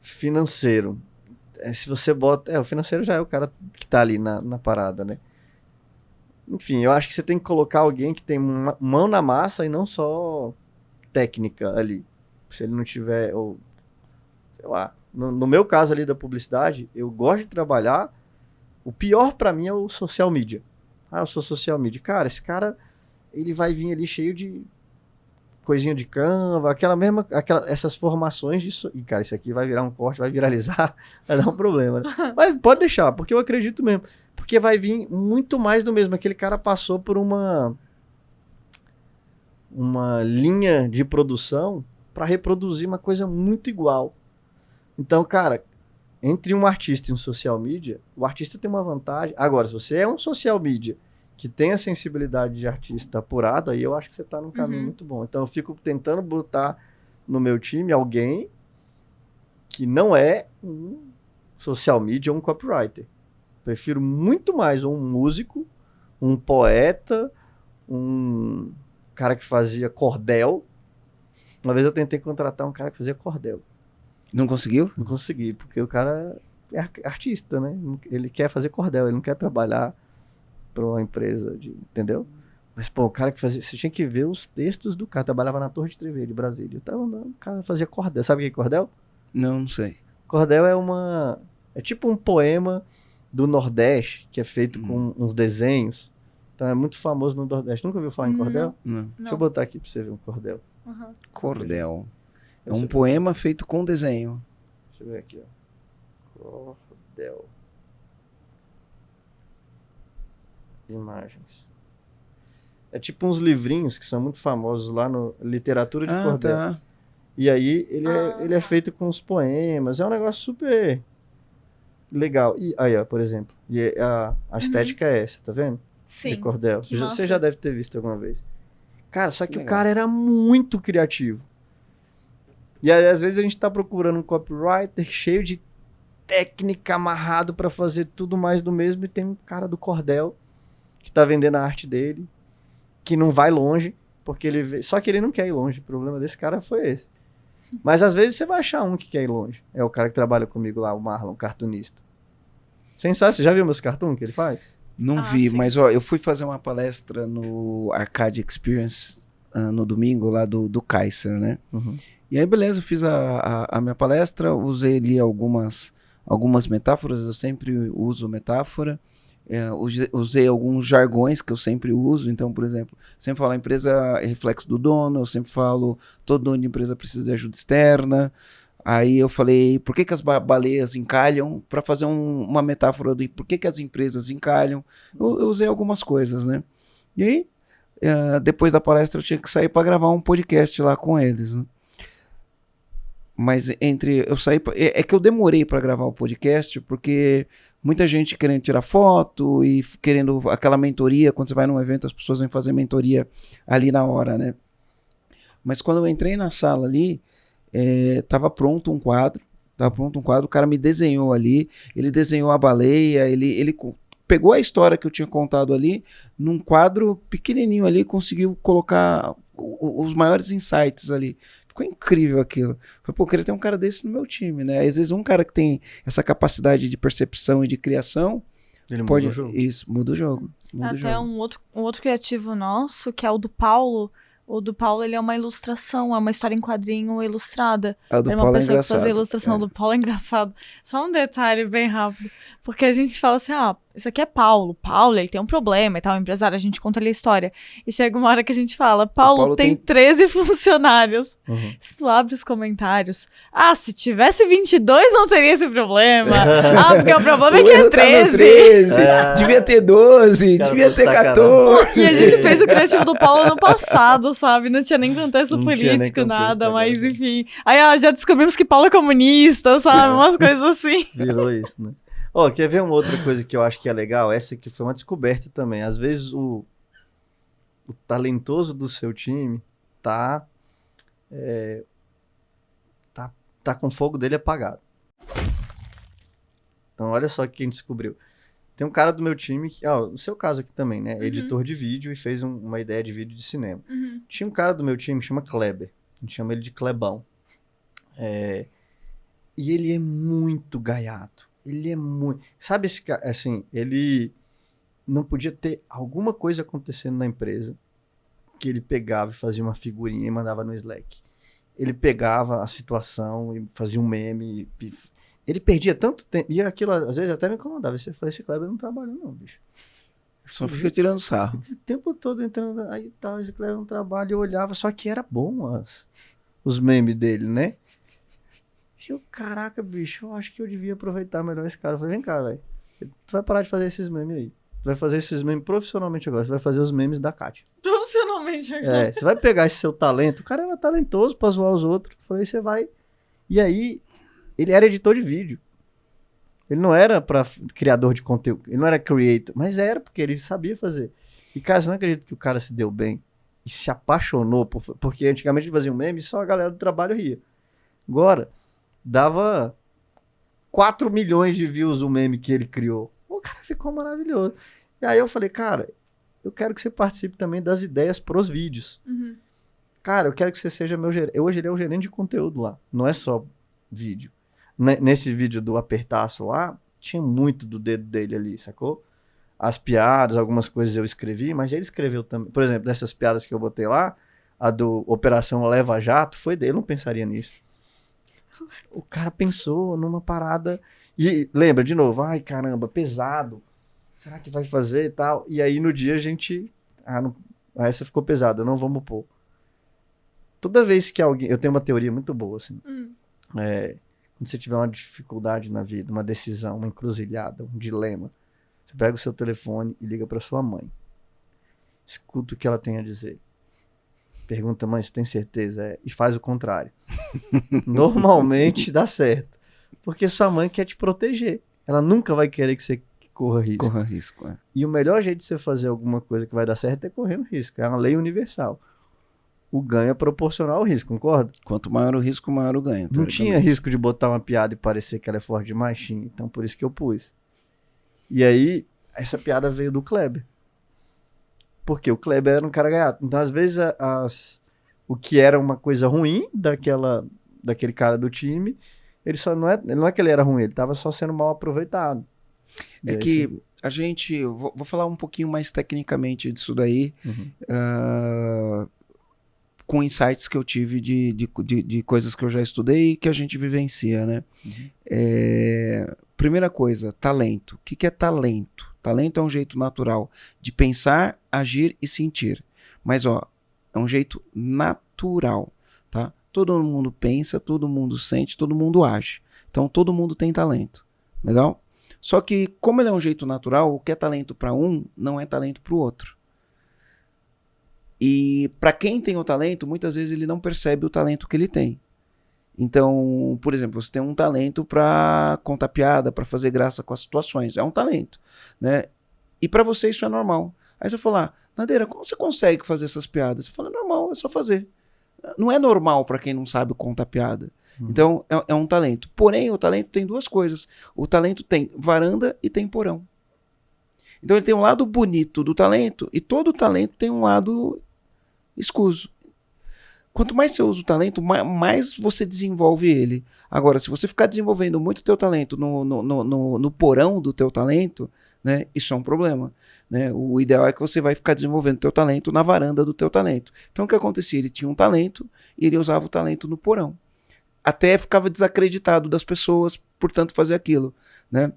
Financeiro. Se você bota... o financeiro já é o cara que tá ali na parada, né? Enfim, eu acho que você tem que colocar alguém que tem mão na massa e não só técnica ali. Se ele não tiver... Ou, sei lá. No meu caso ali da publicidade, eu gosto de trabalhar... O pior pra mim é o social media. Ah, eu sou social media. Cara, esse cara, ele vai vir ali cheio de coisinha de Canva, essas formações disso. E, cara, isso aqui vai virar um corte, vai viralizar, vai dar um problema, né? Mas pode deixar, porque eu acredito mesmo. Porque vai vir muito mais do mesmo. Aquele cara passou por uma linha de produção para reproduzir uma coisa muito igual. Então, cara, entre um artista e um social media, o artista tem uma vantagem. Agora, se você é um social media que tem a sensibilidade de artista apurado, aí eu acho que você está num caminho muito bom. Então eu fico tentando botar no meu time alguém que não é um social media ou um copywriter. Prefiro muito mais um músico, um poeta, um cara que fazia cordel. Uma vez eu tentei contratar um cara que fazia cordel. Não conseguiu? Não consegui, porque o cara é artista, né? Ele quer fazer cordel, ele não quer trabalhar para uma empresa, entendeu? Mas, pô, o cara que fazia... Você tinha que ver os textos do cara. Trabalhava na Torre de TV de Brasília. Eu tava andando, o cara fazia cordel. Sabe o que é cordel? Não sei. Cordel é tipo um poema do Nordeste, que é feito com uns desenhos. Então é muito famoso no Nordeste. Nunca ouviu falar em cordel? Não. Deixa eu botar aqui pra você ver um cordel. Uhum. Cordel. É um poema feito com desenho. Deixa eu ver aqui, ó. Cordel. Imagens. É tipo uns livrinhos que são muito famosos lá no Literatura de Cordel. Tá. E aí ele é feito com os poemas. É um negócio super legal. E aí, ó, por exemplo. E a estética é essa, tá vendo? Sim. De cordel. Que Você massa. já deve ter visto alguma vez. Cara, só que Legal. o cara era muito criativo. E aí, às vezes a gente tá procurando um copywriter cheio de técnica amarrado pra fazer tudo mais do mesmo e tem um cara do cordel que tá vendendo a arte dele, que não vai longe, porque ele vê... Só que ele não quer ir longe. O problema desse cara foi esse. Mas às vezes você vai achar um que quer ir longe. É o cara que trabalha comigo lá, o Marlon, cartunista. Sensacional. Você já viu meus cartoons que ele faz? Não vi, sim. mas ó, eu fui fazer uma palestra no Arcade Experience no domingo, lá do Kaiser, né? Uhum. E aí, beleza, eu fiz a minha palestra, usei ali algumas metáforas, eu sempre uso metáfora. Usei alguns jargões que eu sempre uso. Então, por exemplo, sempre falo a empresa é reflexo do dono, eu sempre falo todo dono de empresa precisa de ajuda externa. Aí eu falei por que as baleias encalham, para fazer uma metáfora de por que as empresas encalham. Eu usei algumas coisas, né? E aí, depois da palestra eu tinha que sair para gravar um podcast lá com eles, né? Mas eu saí... É que eu demorei para gravar o podcast, porque muita gente querendo tirar foto e querendo aquela mentoria. Quando você vai num evento, as pessoas vêm fazer mentoria ali na hora, né? Mas quando eu entrei na sala ali, tava pronto um quadro, o cara me desenhou ali, ele desenhou a baleia, ele pegou a história que eu tinha contado ali, num quadro pequenininho ali, conseguiu colocar os maiores insights ali. Ficou incrível aquilo. Falei, pô, eu queria ter um cara desse no meu time, né? Às vezes um cara que tem essa capacidade de percepção e de criação, Ele pode... muda o jogo. Isso, muda o jogo. Muda o Até jogo. um outro criativo nosso, que é o do Paulo. O do Paulo, ele é uma ilustração, é uma história em quadrinho ilustrada. A do Era uma Paulo é pessoa que fazia a engraçado. ilustração do Paulo, é engraçado. Só um detalhe bem rápido. Porque a gente fala assim, isso aqui é Paulo. Paulo, ele tem um problema e tal, empresário, a gente conta ali a história. E chega uma hora que a gente fala, Paulo tem 13 funcionários. Uhum. Se tu abre os comentários, se tivesse 22 não teria esse problema. Porque o problema é que erro é tá no 13. 13, devia ter 12, Cara, devia tô ter sacanagem. 14. E a gente fez o criativo do Paulo ano passado, sabe? Não tinha nem contexto Não tinha nem político, contexto, nada, mas agora. enfim. Aí, já descobrimos que Paulo é comunista, sabe? Umas coisas assim. Virou isso, né? Quer ver uma outra coisa que eu acho que é legal? Essa aqui foi uma descoberta também. Às vezes o talentoso do seu time tá com o fogo dele apagado. Então, olha só o que a gente descobriu. Tem um cara do meu time, no seu caso aqui também, né? Editor de vídeo e fez uma ideia de vídeo de cinema. Tinha um cara do meu time que chama Kleber. A gente chama ele de Klebão. E ele é muito gaiato. Ele é muito... Sabe esse cara, assim, ele não podia ter alguma coisa acontecendo na empresa que ele pegava e fazia uma figurinha e mandava no Slack. Ele pegava a situação e fazia um meme. Ele perdia tanto tempo. E aquilo, às vezes, até me incomodava. Você falou, esse Kleber não trabalha não, bicho. Só fica tirando sarro. O tempo todo entrando aí tal, esse Kleber não trabalha. Eu olhava, só que era bom os memes dele, né? Eu, caraca, bicho, eu acho que eu devia aproveitar melhor esse cara. Eu falei, vem cá, velho. Tu vai parar de fazer esses memes aí. Tu vai fazer esses memes profissionalmente agora. Você vai fazer os memes da Kátia. Profissionalmente agora. Você vai pegar esse seu talento. O cara era talentoso pra zoar os outros. Eu falei, você vai... E aí, ele era editor de vídeo. Ele não era pra criador de conteúdo. Ele não era creator. Mas era porque ele sabia fazer. E, cara, você não acredita que o cara se deu bem? E se apaixonou. Porque antigamente ele fazia um meme e só a galera do trabalho ria. Agora... dava 4 milhões de views o meme que ele criou. O cara ficou maravilhoso. E aí eu falei, cara, eu quero que você participe também das ideias pros vídeos. Cara, eu quero que você seja meu gerente. Hoje ele é o gerente de conteúdo lá. Não é só vídeo. Nesse vídeo do apertaço lá, tinha muito do dedo dele ali, sacou? As piadas, algumas coisas eu escrevi, mas ele escreveu também. Por exemplo, dessas piadas que eu botei lá, a do Operação Leva Jato, foi dele, eu não pensaria nisso. O cara pensou numa parada e lembra de novo, ai caramba, pesado, será que vai fazer e tal? E aí no dia a gente, essa ficou pesada, não vamos pôr. Toda vez que alguém, eu tenho uma teoria muito boa assim, quando você tiver uma dificuldade na vida, uma decisão, uma encruzilhada, um dilema, você pega o seu telefone e liga para sua mãe, escuta o que ela tem a dizer. Pergunta, mãe, você tem certeza? E faz o contrário. Normalmente dá certo. Porque sua mãe quer te proteger. Ela nunca vai querer que você corra risco. Corra risco, é. E o melhor jeito de você fazer alguma coisa que vai dar certo é correndo risco. É uma lei universal. O ganho é proporcional ao risco, concorda? Quanto maior o risco, maior o ganho. Não tinha risco de botar uma piada e parecer que ela é forte demais? Tinha. Então por isso que eu pus. E aí, essa piada veio do Kleber. Porque o Kleber era um cara gaiato. Então, às vezes, o que era uma coisa ruim daquele cara do time, ele não é que ele era ruim, ele estava só sendo mal aproveitado. É que a gente... Vou falar um pouquinho mais tecnicamente disso daí, com insights que eu tive de coisas que eu já estudei e que a gente vivencia, né? Primeira coisa, talento. O que é talento? Talento é um jeito natural de pensar, agir e sentir. Mas, é um jeito natural, tá? Todo mundo pensa, todo mundo sente, todo mundo age. Então, todo mundo tem talento. Legal? Só que, como ele é um jeito natural, o que é talento para um, não é talento para o outro. E para quem tem o talento, muitas vezes ele não percebe o talento que ele tem. Então, por exemplo, você tem um talento para contar piada, para fazer graça com as situações. É um talento, né? E para você isso é normal. Aí você fala, Nadeira, como você consegue fazer essas piadas? Você fala, normal, é só fazer. Não é normal para quem não sabe contar piada. Então, é um talento. Porém, o talento tem duas coisas. O talento tem varanda e tem porão. Então ele tem um lado bonito do talento e todo talento tem um lado escuso. Quanto mais você usa o talento, mais você desenvolve ele. Agora, se você ficar desenvolvendo muito o teu talento no porão do teu talento, né, isso é um problema. Né? O ideal é que você vai ficar desenvolvendo o teu talento na varanda do teu talento. Então o que acontecia? Ele tinha um talento e ele usava o talento no porão. Até ficava desacreditado das pessoas por tanto fazer aquilo. Né?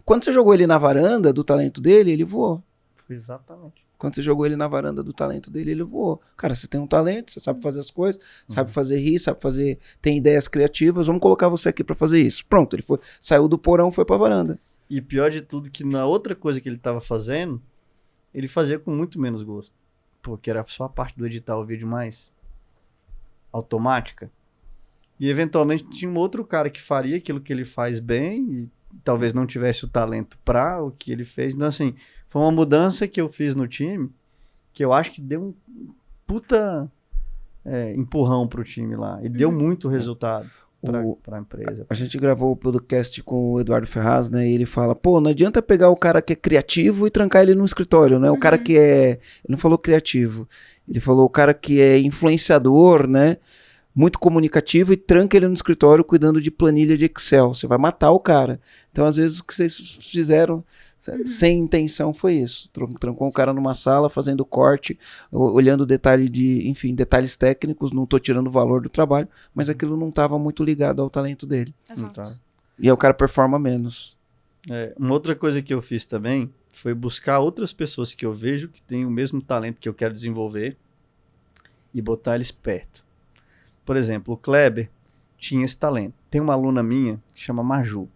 Quando você jogou ele na varanda do talento dele, ele voou. Exatamente. Quando você jogou ele na varanda do talento dele, ele voou. Cara, você tem um talento, você sabe fazer as coisas, sabe fazer rir, sabe fazer... Tem ideias criativas, vamos colocar você aqui pra fazer isso. Pronto, ele foi, saiu do porão, foi pra varanda. E pior de tudo que na outra coisa que ele tava fazendo, ele fazia com muito menos gosto. Porque era só a parte do editar o vídeo mais automática. E eventualmente tinha um outro cara que faria aquilo que ele faz bem e talvez não tivesse o talento pra o que ele fez. Então assim... Foi uma mudança que eu fiz no time, que eu acho que deu um puta empurrão pro time lá. E deu muito resultado pra empresa. A gente gravou o podcast com o Eduardo Ferraz, né? E ele fala, pô, não adianta pegar o cara que é criativo e trancar ele no escritório, né? O cara que é... Ele não falou criativo. Ele falou o cara que é influenciador, né? Muito comunicativo e tranca ele no escritório cuidando de planilha de Excel. Você vai matar o cara. Então, às vezes, o que vocês fizeram sem intenção foi isso. Trancou um cara numa sala, fazendo corte, olhando detalhes técnicos, não tô tirando o valor do trabalho, mas aquilo não estava muito ligado ao talento dele. Exato. E aí o cara performa menos. Uma outra coisa que eu fiz também foi buscar outras pessoas que eu vejo que têm o mesmo talento que eu quero desenvolver e botar eles perto. Por exemplo, o Kleber tinha esse talento. Tem uma aluna minha que chama Maju,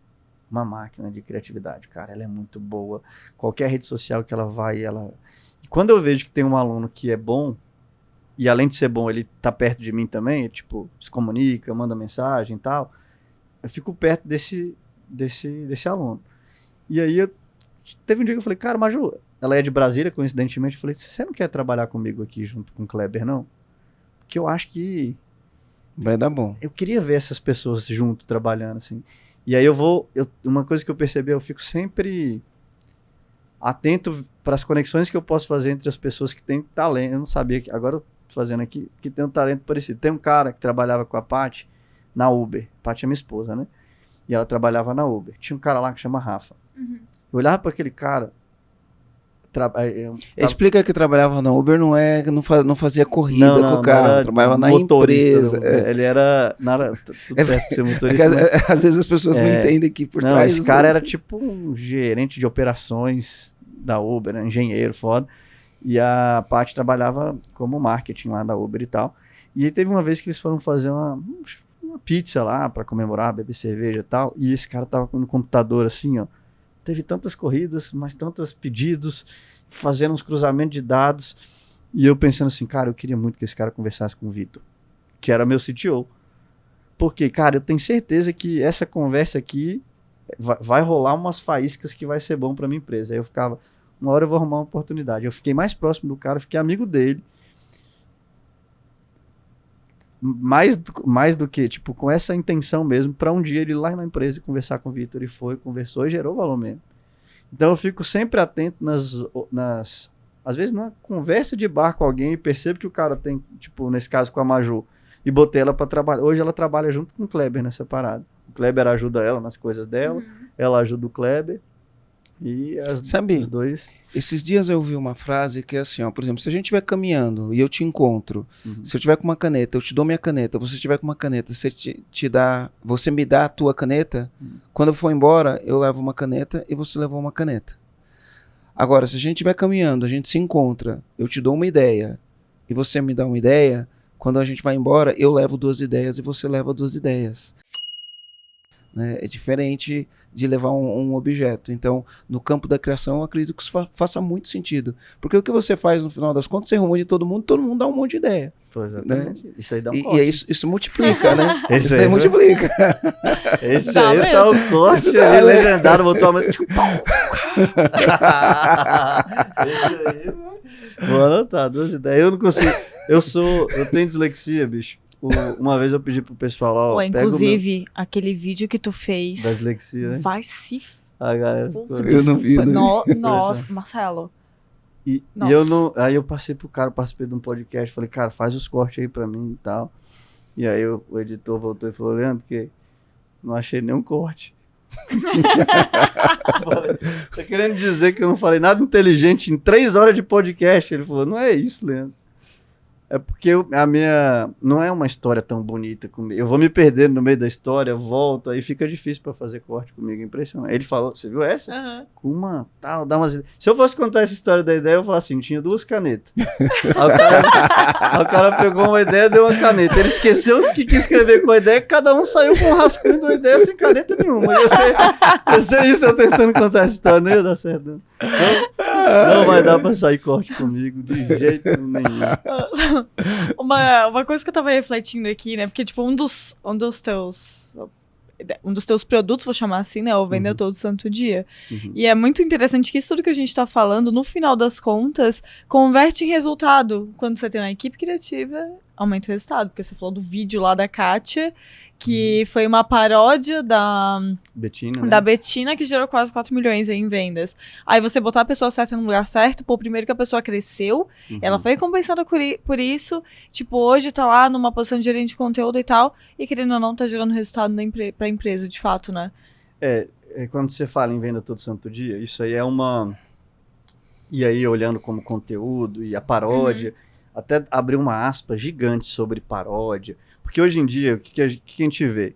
uma máquina de criatividade, cara, ela é muito boa. Qualquer rede social que ela vai, ela... E quando eu vejo que tem um aluno que é bom, e além de ser bom, ele tá perto de mim também, tipo, se comunica, manda mensagem e tal, eu fico perto desse aluno. E aí, teve um dia que eu falei, cara, Maju, ela é de Brasília, coincidentemente, eu falei, você não quer trabalhar comigo aqui junto com o Kleber, não? Porque eu acho que vai dar bom. Eu queria ver essas pessoas junto, trabalhando, assim. E aí uma coisa que eu percebi, eu fico sempre atento para as conexões que eu posso fazer entre as pessoas que têm talento. Eu não sabia, agora eu tô fazendo aqui, que tem um talento parecido. Tem um cara que trabalhava com a Paty na Uber. Paty é minha esposa, né? E ela trabalhava na Uber. Tinha um cara lá que chama Rafa. Eu olhava para aquele cara... Explica que trabalhava na Uber, não fazia corrida com o carro, trabalhava na empresa. Ele era tudo certo ser motorista. Às vezes as pessoas não entendem que por trás. Esse cara era tipo um gerente de operações da Uber, né? Engenheiro, foda. E a Paty trabalhava como marketing lá da Uber e tal. E aí teve uma vez que eles foram fazer uma pizza lá pra comemorar, beber cerveja e tal. E esse cara tava no computador assim, ó. Teve tantas corridas, mas tantos pedidos, fazendo uns cruzamentos de dados. E eu pensando assim, cara, eu queria muito que esse cara conversasse com o Vitor, que era meu CTO. Porque, cara, eu tenho certeza que essa conversa aqui vai rolar umas faíscas que vai ser bom pra minha empresa. Aí eu ficava, uma hora eu vou arrumar uma oportunidade. Eu fiquei mais próximo do cara, fiquei amigo dele. Mais do que, tipo, com essa intenção mesmo, para um dia ele ir lá na empresa e conversar com o Vitor. E foi, conversou e gerou valor mesmo. Então eu fico sempre atento às vezes numa conversa de bar com alguém e percebo que o cara tem, tipo, nesse caso com a Maju, e botei ela para trabalhar. Hoje ela trabalha junto com o Kleber nessa parada. O Kleber ajuda ela nas coisas dela, ela ajuda o Kleber. E os dois... Esses dias eu ouvi uma frase que é assim, ó, por exemplo, se a gente estiver caminhando e eu te encontro, se eu tiver com uma caneta, eu te dou minha caneta, você tiver com uma caneta, você me dá a tua caneta, quando eu for embora, eu levo uma caneta e você levou uma caneta. Agora, se a gente estiver caminhando, a gente se encontra, eu te dou uma ideia e você me dá uma ideia, quando a gente vai embora, eu levo 2 ideias e você leva 2 ideias. Né? É diferente de levar um objeto. Então, no campo da criação, eu acredito que isso faça muito sentido. Porque o que você faz, no final das contas, você reúne todo mundo dá um monte de ideia. Exatamente. Né? Isso aí dá um corte. E aí isso multiplica, né? Isso aí multiplica. Esse aí tá o corte ali, legendário, botou a mão... Esse aí... Vou anotar, 2 ideias. Eu não consigo... Eu tenho dislexia, bicho. Uma vez eu pedi pro pessoal lá... Inclusive, aquele vídeo que tu fez... Da dislexia, né? Vai se... A galera Puta, ficou- Eu não vi, desculpa. né? Nossa, Marcelo. E Nossa. eu não. Aí eu passei pro cara, participei de um podcast, falei, cara, faz os cortes aí pra mim e tal. E aí o editor voltou e falou, Leandro, que não achei nenhum corte. Eu falei, tá querendo dizer que eu não falei nada inteligente em 3 horas de podcast? Ele falou, não é isso, Leandro. É porque a minha. Não é uma história tão bonita comigo. Eu vou me perdendo no meio da história, volto, aí fica difícil pra fazer corte comigo. Impressionante. Ele falou, você viu essa? Aham. Uma, tal, dá umas. Se eu fosse contar essa história da ideia, eu falar assim: tinha 2 canetas. Aí o cara pegou uma ideia e deu uma caneta. Ele esqueceu o que quis escrever com a ideia, cada um saiu com um rascunho de uma ideia sem caneta nenhuma. Ia ser isso eu tentando contar essa história, não ia dar certo. Não vai dar pra sair corte comigo de jeito nenhum. Uma coisa que eu tava refletindo aqui, né? Porque, tipo, um dos teus produtos, vou chamar assim, né? O Vendeu Todo Santo Dia. Uhum. E é muito interessante que isso tudo que a gente tá falando, no final das contas, converte em resultado. Quando você tem uma equipe criativa, aumenta o resultado. Porque você falou do vídeo lá da Kátia, que foi uma paródia da Betina, né? da Betina, que gerou quase 4 milhões aí em vendas. Aí você botar a pessoa certa no lugar certo, pô, primeiro que a pessoa cresceu, Uhum. ela foi recompensada por isso, tipo, hoje tá lá numa posição de gerente de conteúdo e tal, e querendo ou não, tá gerando resultado pra empresa, de fato, né? Quando você fala em venda todo santo dia, isso aí é uma. E aí, olhando como conteúdo e a paródia, até abrir uma aspa gigante sobre paródia. Porque hoje em dia, o que a gente vê?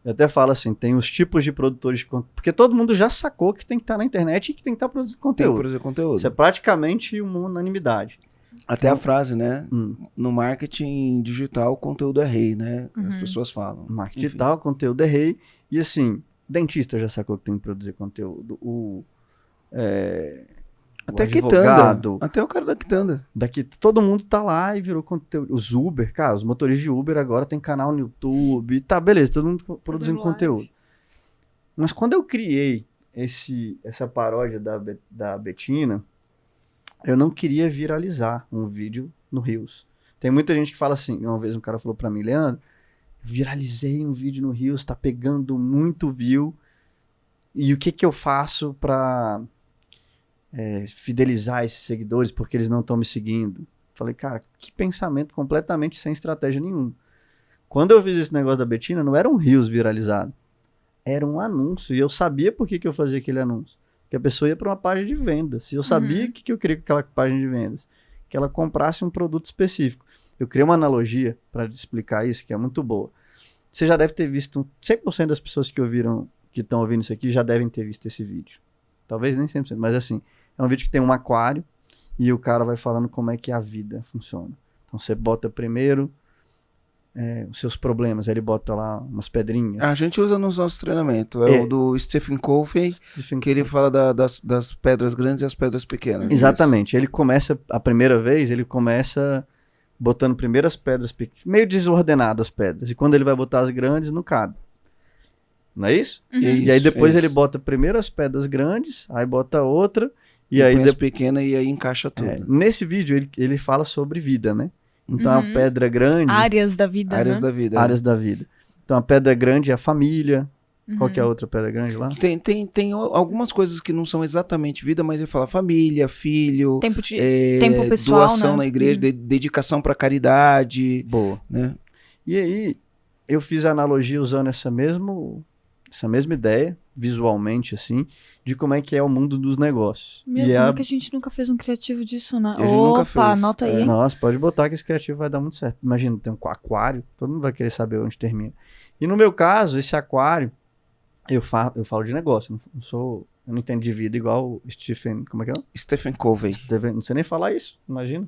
Eu até falo assim, tem os tipos de produtores de conteúdo. Porque todo mundo já sacou que tem que estar na internet e que tem que estar produzindo Tem que conteúdo. produzir conteúdo. Isso é praticamente uma unanimidade. Até a frase, né? Hum. No marketing digital, o conteúdo é rei, né? As pessoas falam. Marketing Enfim. digital, conteúdo é rei. E assim, dentista já sacou que tem que produzir conteúdo. O Até advogado, quitanda. Até o cara da quitanda. daqui todo mundo tá lá e virou conteúdo. Os Uber, cara, os motoristas de Uber agora tem canal no YouTube. Tá, beleza, todo mundo produzindo live. conteúdo. Mas quando eu criei essa paródia da Betina, eu não queria viralizar um vídeo no Reels. Tem muita gente que fala assim, uma vez um cara falou pra mim, Leandro, viralizei um vídeo no Reels, tá pegando muito view, e o que eu faço pra fidelizar esses seguidores porque eles não estão me seguindo? Falei, cara, que pensamento completamente sem estratégia nenhuma. Quando eu fiz esse negócio da Betina, não era um Reels viralizado, era um anúncio, e eu sabia por que eu fazia aquele anúncio. Que a pessoa ia para uma página de vendas. E eu sabia o que eu queria com aquela página de vendas. Que ela comprasse um produto específico. Eu criei uma analogia para explicar isso, que é muito boa. Você já deve ter visto, 100% das pessoas que estão ouvindo isso aqui já devem ter visto esse vídeo. Talvez nem 100%, mas assim, é um vídeo que tem um aquário e o cara vai falando como é que a vida funciona. Então você bota primeiro os seus problemas, aí ele bota lá umas pedrinhas. A gente usa nos nossos treinamentos. É o do Stephen Covey, que ele fala das pedras grandes e as pedras pequenas. Exatamente. Ele começa, a primeira vez, ele começa botando primeiro as pedras pequenas, meio desordenado as pedras. E quando ele vai botar as grandes, não cabe. Não é isso? E aí depois ele bota primeiro as pedras grandes, aí bota outra, e aí põe as depois pequenas e aí encaixa tudo. nesse vídeo ele fala sobre vida, né? Então a pedra grande, Áreas da vida, Áreas né? da vida. áreas da vida. Então a pedra grande é a família. Qual que é a outra pedra grande lá? Tem algumas coisas que não são exatamente vida, mas ele fala família, filho, Tempo pessoal, doação né? na igreja, dedicação para caridade, Boa. né? E aí eu fiz a analogia usando essa mesma ideia, visualmente assim, de como é que é o mundo dos negócios. Meu, como é que a gente nunca fez um criativo disso, né? A gente nunca fez. Anota aí, hein? Nossa, pode botar que esse criativo vai dar muito certo. Imagina, tem um aquário, todo mundo vai querer saber onde termina. E no meu caso, esse aquário, eu falo de negócio, eu não entendo de vida igual o Stephen, como é que é? Stephen Covey. Não sei nem falar isso, imagina.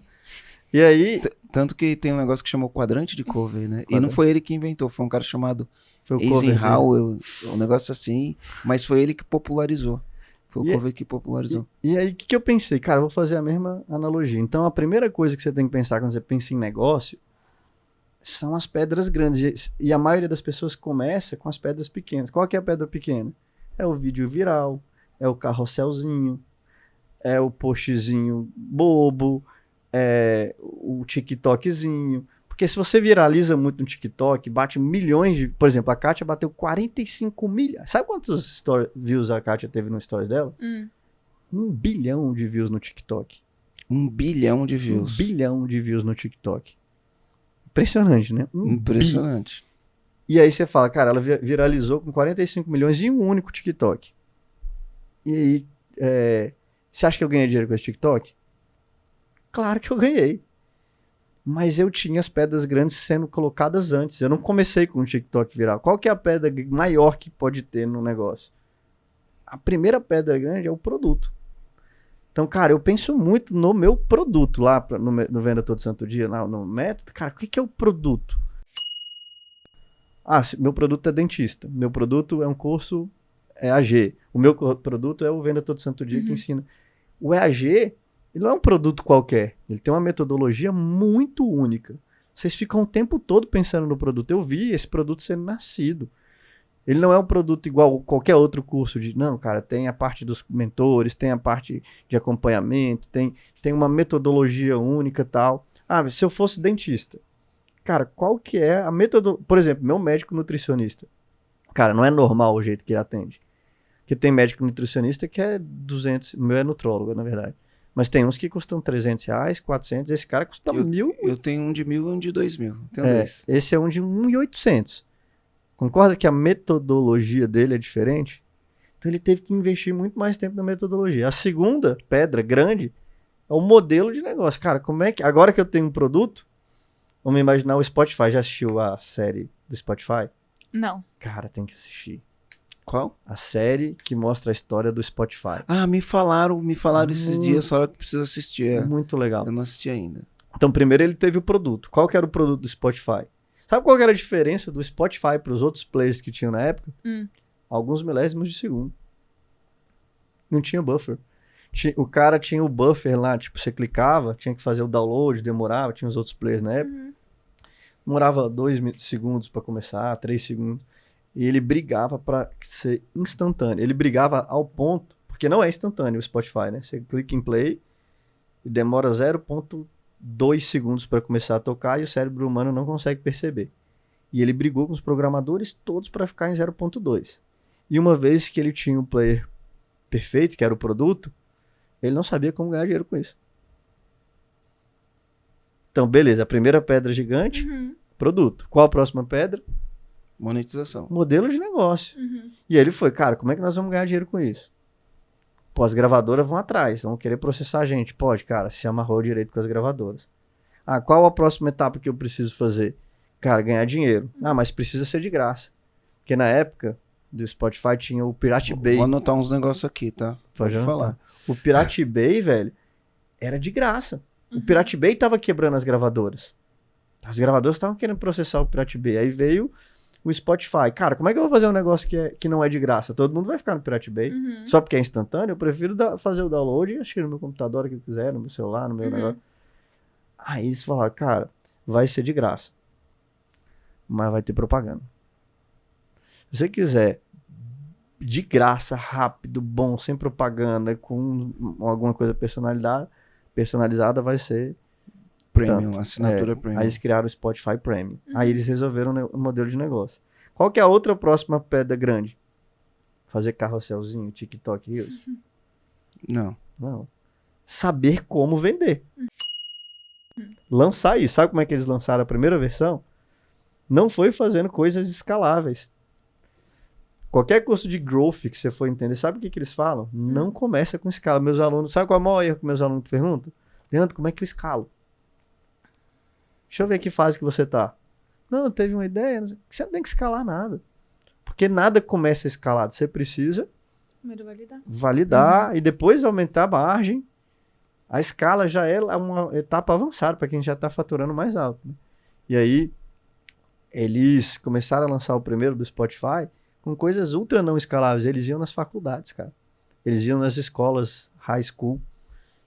E aí, Tanto que tem um negócio que chamou quadrante de Covey, né? E Quadrante. não foi ele que inventou, foi um cara chamado foi o cover dele. Eisenhower, um negócio assim, mas foi ele que popularizou. Foi o E- Covey que popularizou. E aí, o que eu pensei? Cara, eu vou fazer a mesma analogia. Então, a primeira coisa que você tem que pensar quando você pensa em negócio são as pedras grandes. E a maioria das pessoas começa com as pedras pequenas. Qual que é a pedra pequena? É o vídeo viral, é o carrosselzinho, é o postzinho bobo, é o TikTokzinho. Porque se você viraliza muito no TikTok, bate milhões de... Por exemplo, a Kátia bateu 45 milhões. Sabe quantos views a Kátia teve no stories dela? 1 bilhão de views no TikTok. 1 bilhão de views. 1 bilhão de views no TikTok. Impressionante, né? Impressionante. E aí você fala, cara, ela viralizou com 45 milhões em um único TikTok. E aí, você acha que eu ganhei dinheiro com esse TikTok? Claro que eu ganhei. Mas eu tinha as pedras grandes sendo colocadas antes. Eu não comecei com o TikTok viral. Qual que é a pedra maior que pode ter no negócio? A primeira pedra grande é o produto. Então, cara, eu penso muito no meu produto lá no Venda Todo Santo Dia, lá no método. Cara, o que é o produto? Meu produto é dentista. Meu produto é um curso EAG. O meu produto é o Venda Todo Santo Dia que ensina. O EAG, ele não é um produto qualquer. Ele tem uma metodologia muito única. Vocês ficam o tempo todo pensando no produto. Eu vi esse produto sendo nascido. Ele não é um produto igual qualquer outro curso de... Não, cara, tem a parte dos mentores, tem a parte de acompanhamento, tem uma metodologia única e tal. Se eu fosse dentista, cara, qual que é a metodologia? Por exemplo, meu médico nutricionista. Cara, não é normal o jeito que ele atende. Porque tem médico nutricionista que é 200... O meu é nutrólogo, na verdade. Mas tem uns que custam R$300, 400. Esse cara custa 1.000. Eu tenho um de 1.000 e um de 2.000. Tenho dois. Esse é um de 1.800. Concorda que a metodologia dele é diferente? Então ele teve que investir muito mais tempo na metodologia. A segunda pedra grande é o modelo de negócio. Cara, como é que... Agora que eu tenho um produto, vamos imaginar o Spotify. Já assistiu a série do Spotify? Não. Cara, tem que assistir. Qual? A série que mostra a história do Spotify. Me falaram esses dias, só que preciso assistir. Muito legal. Eu não assisti ainda. Então, primeiro ele teve o produto. Qual que era o produto do Spotify? Sabe qual que era a diferença do Spotify para os outros players que tinham na época? Alguns milésimos de segundo. Não tinha buffer. O cara tinha o buffer lá, tipo, você clicava, tinha que fazer o download, demorava, tinha os outros players na época. Demorava 2 segundos para começar, 3 segundos. E ele brigava para ser instantâneo. Ele brigava ao ponto, porque não é instantâneo o Spotify, né? Você clica em play e demora 0,2 segundos para começar a tocar e o cérebro humano não consegue perceber. E ele brigou com os programadores todos para ficar em 0,2. E uma vez que ele tinha um player perfeito, que era o produto, ele não sabia como ganhar dinheiro com isso. Então, beleza, a primeira pedra gigante, produto. Qual a próxima pedra? Monetização. Modelo de negócio. E aí ele foi, cara, como é que nós vamos ganhar dinheiro com isso? Pô, as gravadoras vão atrás, vão querer processar a gente. Pode, cara, se amarrou direito com as gravadoras. Qual a próxima etapa que eu preciso fazer? Cara, ganhar dinheiro. Mas precisa ser de graça. Porque na época do Spotify tinha o Pirate Bay. Vou anotar uns negócios aqui, tá? Pode falar. O Pirate Bay, velho, era de graça. O Pirate Bay tava quebrando as gravadoras. As gravadoras estavam querendo processar o Pirate Bay. Aí veio o Spotify. Cara, como é que eu vou fazer um negócio que não é de graça? Todo mundo vai ficar no Pirate Bay. Só porque é instantâneo, eu prefiro fazer o download e assistir no meu computador, que eu quiser, no meu celular, no meu negócio. Aí eles falaram, cara, vai ser de graça. Mas vai ter propaganda. Se você quiser de graça, rápido, bom, sem propaganda, com alguma coisa personalizada, vai ser Premium, tanto. assinatura Premium. Aí eles criaram o Spotify Premium. Aí eles resolveram o modelo de negócio. Qual que é a outra próxima pedra grande? Fazer carrosselzinho, TikTok Reels? Não. Saber como vender. Lançar isso. Sabe como é que eles lançaram a primeira versão? Não foi fazendo coisas escaláveis. Qualquer curso de growth que você for entender, sabe o que eles falam? Não começa com escala. Meus alunos, sabe qual é o maior erro que meus alunos perguntam? Leandro, como é que eu escalo? Deixa eu ver que fase que você tá. Não, teve uma ideia. Você não tem que escalar nada. Porque nada começa escalado. Você precisa Primeiro validar e depois aumentar a margem. A escala já é uma etapa avançada para quem já está faturando mais alto. Né? E aí, eles começaram a lançar o primeiro do Spotify com coisas ultra não escaláveis. Eles iam nas faculdades, cara. Eles iam nas escolas high school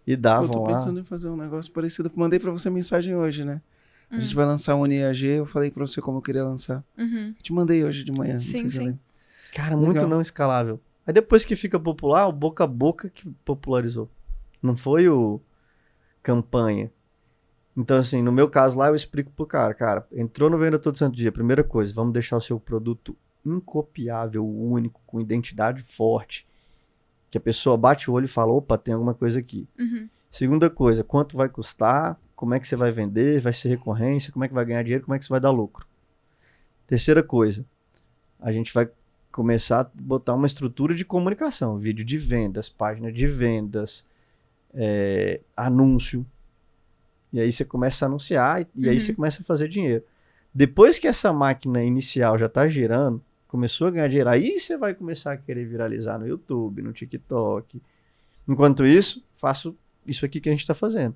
e davam lá. Eu tô pensando em fazer um negócio parecido. Mandei pra você mensagem hoje, né? A gente vai lançar um EAG, eu falei pra você como eu queria lançar. Te mandei hoje de manhã. Sim. Cara, legal. Muito não escalável. Aí depois que fica popular, o boca a boca que popularizou. Não foi o campanha. Então, assim, no meu caso lá, eu explico pro cara, entrou no Venda Todo Santo Dia, primeira coisa, vamos deixar o seu produto incopiável, único, com identidade forte, que a pessoa bate o olho e fala, opa, tem alguma coisa aqui. Uhum. Segunda coisa, quanto vai custar, como é que você vai vender, vai ser recorrência, como é que vai ganhar dinheiro, como é que você vai dar lucro. Terceira coisa, a gente vai começar a botar uma estrutura de comunicação, vídeo de vendas, página de vendas, anúncio. E aí você começa a anunciar e aí você começa a fazer dinheiro. Depois que essa máquina inicial já está girando, começou a ganhar dinheiro, aí você vai começar a querer viralizar no YouTube, no TikTok. Enquanto isso, faço isso aqui que a gente está fazendo.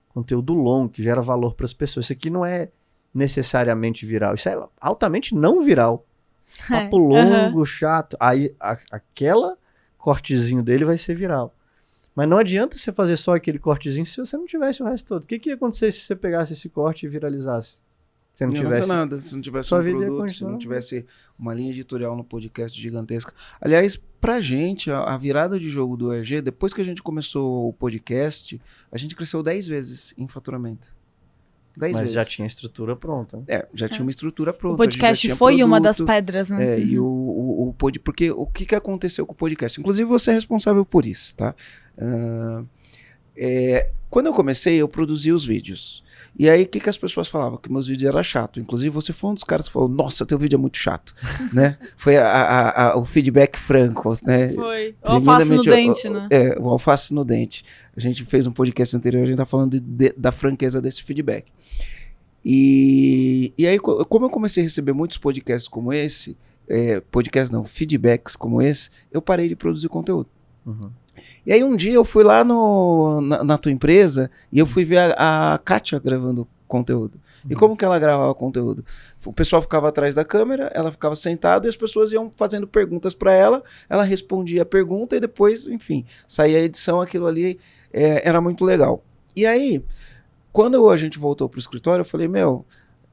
Conteúdo longo, que gera valor para as pessoas. Isso aqui não é necessariamente viral, isso é altamente não viral. Papo longo, chato. Aí aquela cortezinho dele vai ser viral. Mas não adianta você fazer só aquele cortezinho se você não tivesse o resto todo. O que ia acontecer se você pegasse esse corte e viralizasse? Se não tivesse nada, se não tivesse sua um vida produto, se não tivesse uma linha editorial no podcast gigantesca. Aliás, pra gente, a virada de jogo do EG, depois que a gente começou o podcast, a gente cresceu 10 vezes em faturamento. 10 Mas vezes. já tinha estrutura pronta. Já tinha uma estrutura pronta. O podcast foi uma das pedras, né? E porque o que aconteceu com o podcast? Inclusive, você é responsável por isso, tá? Quando eu comecei, eu produzia os vídeos. E aí, o que as pessoas falavam? Que meus vídeos eram chatos. Inclusive, você foi um dos caras que falou, nossa, teu vídeo é muito chato. Né? Foi o feedback franco, né? Foi. O alface no dente, né? O alface no dente. A gente fez um podcast anterior, a gente tá falando da franqueza desse feedback. E aí, como eu comecei a receber muitos podcasts como esse, feedbacks como esse, eu parei de produzir conteúdo. Uhum. E aí um dia eu fui lá na tua empresa e eu fui ver a Kátia gravando conteúdo. E como que ela gravava conteúdo? O pessoal ficava atrás da câmera, ela ficava sentada e as pessoas iam fazendo perguntas para ela respondia a pergunta e depois, enfim, saía a edição, aquilo ali era muito legal. E aí, quando a gente voltou pro escritório, eu falei,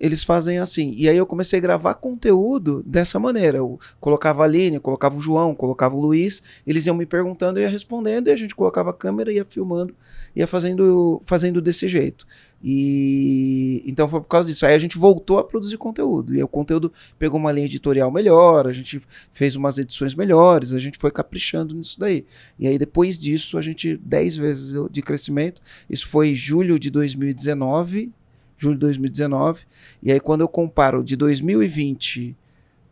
eles fazem assim. E aí eu comecei a gravar conteúdo dessa maneira. Eu colocava a Aline, colocava o João, colocava o Luiz, eles iam me perguntando, eu ia respondendo, e a gente colocava a câmera, ia filmando, ia fazendo desse jeito. E então foi por causa disso. Aí a gente voltou a produzir conteúdo. E o conteúdo pegou uma linha editorial melhor, a gente fez umas edições melhores, a gente foi caprichando nisso daí. E aí depois disso, a gente 10 vezes de crescimento. Isso foi julho de 2019. E aí quando eu comparo de 2020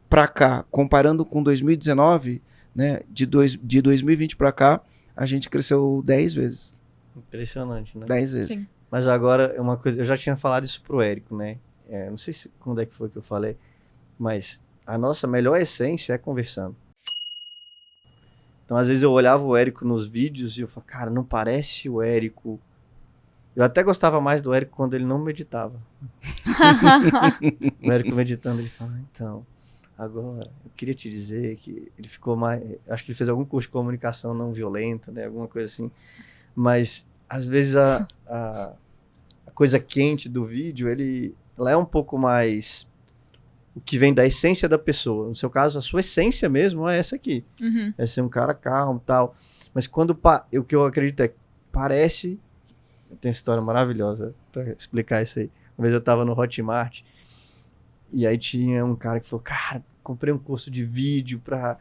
para cá, comparando com 2019, né, de 2020 para cá, a gente cresceu 10 vezes. Impressionante, né? 10 vezes. Sim. Mas agora, uma coisa, eu já tinha falado isso pro Érico, né? Não sei quando é que foi que eu falei, mas a nossa melhor essência é conversando. Então, às vezes eu olhava o Érico nos vídeos e eu falava, cara, não parece o Érico. Eu até gostava mais do Érico quando ele não meditava. O Érico meditando, ele fala, então, agora, eu queria te dizer que ele ficou mais... Acho que ele fez algum curso de comunicação não violenta, né? Alguma coisa assim. Mas, às vezes, a coisa quente do vídeo, ela é um pouco mais... O que vem da essência da pessoa. No seu caso, a sua essência mesmo é essa aqui. Uhum. É ser um cara calmo e tal. Mas quando... O que eu acredito é parece... Tem uma história maravilhosa pra explicar isso aí. Uma vez eu tava no Hotmart e aí tinha um cara que falou, cara, comprei um curso de vídeo pra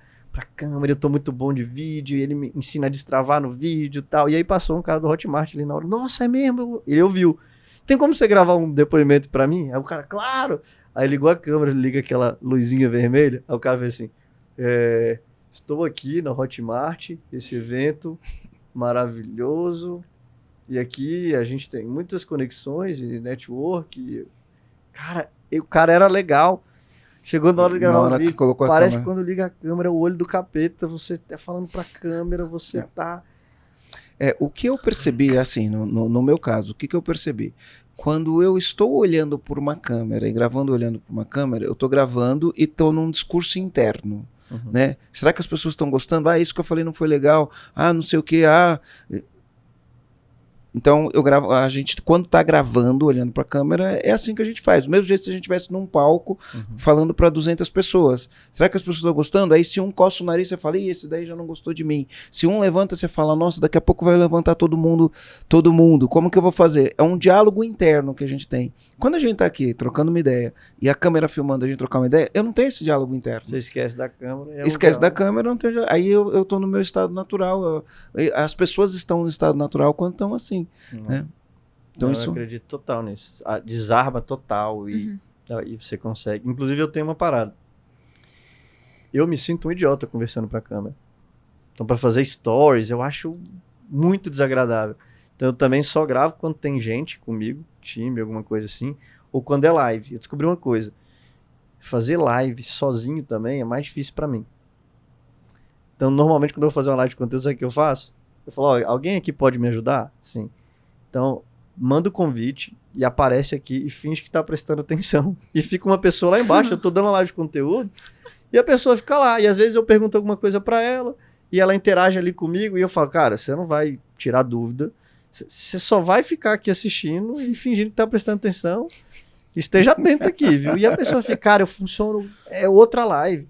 câmera, eu tô muito bom de vídeo, e ele me ensina a destravar no vídeo e tal. E aí passou um cara do Hotmart ali na hora, nossa, é mesmo? Ele ouviu. Tem como você gravar um depoimento pra mim? Aí o cara, claro! Aí ligou a câmera, liga aquela luzinha vermelha, aí o cara fez assim, estou aqui na Hotmart, esse evento maravilhoso... E aqui a gente tem muitas conexões e network. Cara, o cara era legal. Chegou na hora de gravar o vídeo. Parece que quando liga a câmera, o olho do capeta, você tá falando pra câmera, você tá... O que eu percebi, assim, no meu caso, o que eu percebi? Quando eu estou olhando por uma câmera e gravando olhando por uma câmera, eu tô gravando e tô num discurso interno. Uhum. Né? Será que as pessoas estão gostando? Isso que eu falei não foi legal. Não sei o que. Então, a gente, quando tá gravando, olhando pra câmera, é assim que a gente faz. Do mesmo jeito se a gente estivesse num palco, falando pra 200 pessoas. Será que as pessoas estão gostando? Aí se um coça o nariz, você fala, ih, esse daí já não gostou de mim. Se um levanta, você fala, nossa, daqui a pouco vai levantar todo mundo. Como que eu vou fazer? É um diálogo interno que a gente tem. Quando a gente tá aqui, trocando uma ideia, e a câmera filmando a gente trocar uma ideia, eu não tenho esse diálogo interno. Você esquece da câmera. Esquece da câmera, não tem... Aí eu tô no meu estado natural. As pessoas estão no estado natural quando estão assim. Né? Então, eu acredito total nisso. Desarma total e você consegue. Inclusive, eu tenho uma parada. Eu me sinto um idiota conversando pra câmera. Então, pra fazer stories, eu acho muito desagradável. Então, eu também só gravo quando tem gente comigo, time, alguma coisa assim, ou quando é live. Eu descobri uma coisa. Fazer live sozinho também é mais difícil pra mim. Então, normalmente, quando eu vou fazer uma live de conteúdo, sabe o que eu faço? Eu falo, ó, alguém aqui pode me ajudar? Sim. Então, manda o convite e aparece aqui e finge que tá prestando atenção. E fica uma pessoa lá embaixo, eu tô dando uma live de conteúdo, e a pessoa fica lá. E às vezes eu pergunto alguma coisa pra ela, e ela interage ali comigo, e eu falo, cara, você não vai tirar dúvida, você só vai ficar aqui assistindo e fingindo que tá prestando atenção. Esteja atento aqui, viu? E a pessoa fica, cara, eu funciono, é outra live.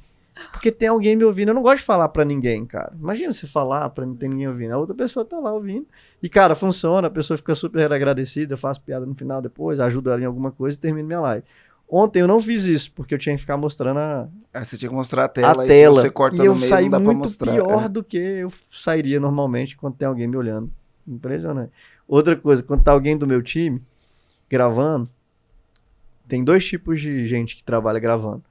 Porque tem alguém me ouvindo. Eu não gosto de falar pra ninguém, cara. Imagina você falar pra não ter ninguém ouvindo. A outra pessoa tá lá ouvindo. E, cara, funciona. A pessoa fica super agradecida. Eu faço piada no final depois, ajudo ela em alguma coisa e termino minha live. Ontem eu não fiz isso, porque eu tinha que ficar mostrando você tinha que mostrar a tela. E se você corta e eu no meio, saí não dá pra muito mostrar. pior do que eu sairia normalmente quando tem alguém me olhando. Impressionante. Outra coisa, quando tá alguém do meu time gravando, tem 2 tipos de gente que trabalha gravando.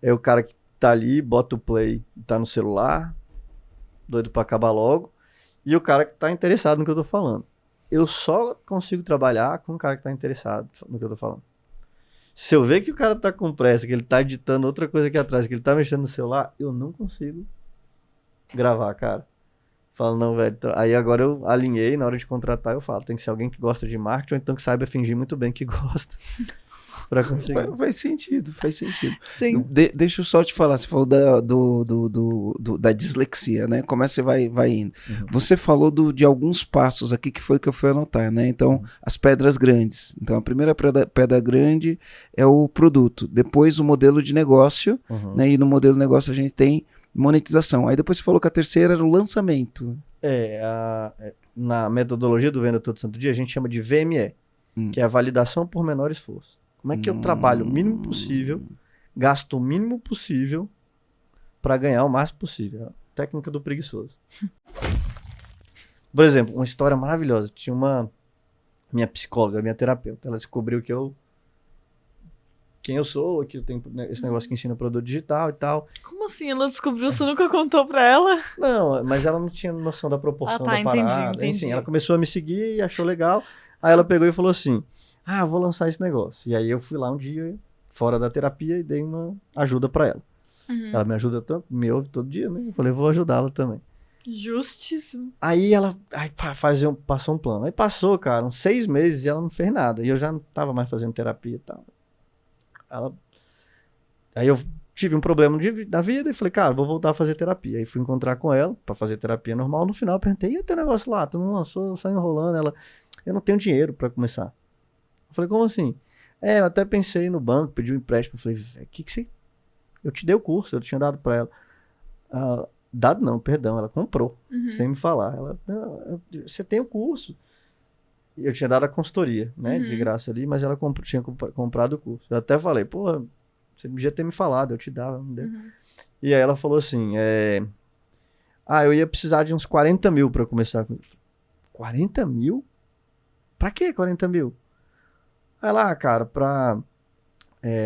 É o cara que tá ali, bota o play, tá no celular, doido pra acabar logo, e o cara que tá interessado no que eu tô falando. Eu só consigo trabalhar com o cara que tá interessado no que eu tô falando. Se eu ver que o cara tá com pressa, que ele tá editando outra coisa aqui atrás, que ele tá mexendo no celular, eu não consigo gravar, cara. Falo, não, velho. Aí agora eu alinhei, na hora de contratar eu falo, tem que ser alguém que gosta de marketing, ou então que saiba fingir muito bem que gosta. Pra conseguir. Faz sentido. Sim. Deixa eu só te falar, você falou da dislexia, né? Como é que você vai indo? Você falou de alguns passos aqui que foi que eu fui anotar, né? Então, as pedras grandes. Então, a primeira pedra grande é o produto. Depois, o modelo de negócio, né? E no modelo de negócio a gente tem monetização. Aí depois você falou que a terceira era o lançamento. Na metodologia do Venda Todo Santo Dia, a gente chama de VME, que é a validação por menor esforço. Como é que eu trabalho o mínimo possível, gasto o mínimo possível para ganhar o máximo possível? Técnica do preguiçoso. Por exemplo, uma história maravilhosa. Tinha minha psicóloga, minha terapeuta. Ela descobriu quem eu sou, que eu tenho esse negócio que ensina produto digital e tal. Como assim? Ela descobriu, você nunca contou pra ela? Não, mas ela não tinha noção da proporção da parada. Entendi. Enfim, ela começou a me seguir e achou legal. Aí ela pegou e falou assim, vou lançar esse negócio. E aí eu fui lá um dia, fora da terapia, e dei uma ajuda pra ela. Ela me ajuda tanto, me ouve todo dia, né? Eu falei, vou ajudá-la também. Justíssimo. Aí ela passou um plano. Aí passou, cara, uns 6 meses e ela não fez nada. E eu já não tava mais fazendo terapia e tal. Aí eu tive um problema da vida e falei, cara, vou voltar a fazer terapia. Aí fui encontrar com ela pra fazer terapia normal. No final eu perguntei, e o teu negócio lá? Tu não lançou, só enrolando. Ela, eu não tenho dinheiro pra começar. Eu falei, como assim? Eu até pensei no banco, pedi um empréstimo. Eu falei, que você... Eu te dei o curso, eu tinha dado pra ela. Dado não, perdão, ela comprou, sem me falar. Ela, não, você tem o curso. Eu tinha dado a consultoria, né, de graça ali, mas ela tinha comprado o curso. Eu até falei, pô, você podia ter me falado, eu te dava, não deu. E aí ela falou assim, eu ia precisar de uns 40 mil pra começar. 40 mil? Pra quê 40 mil? Aí lá, cara, pra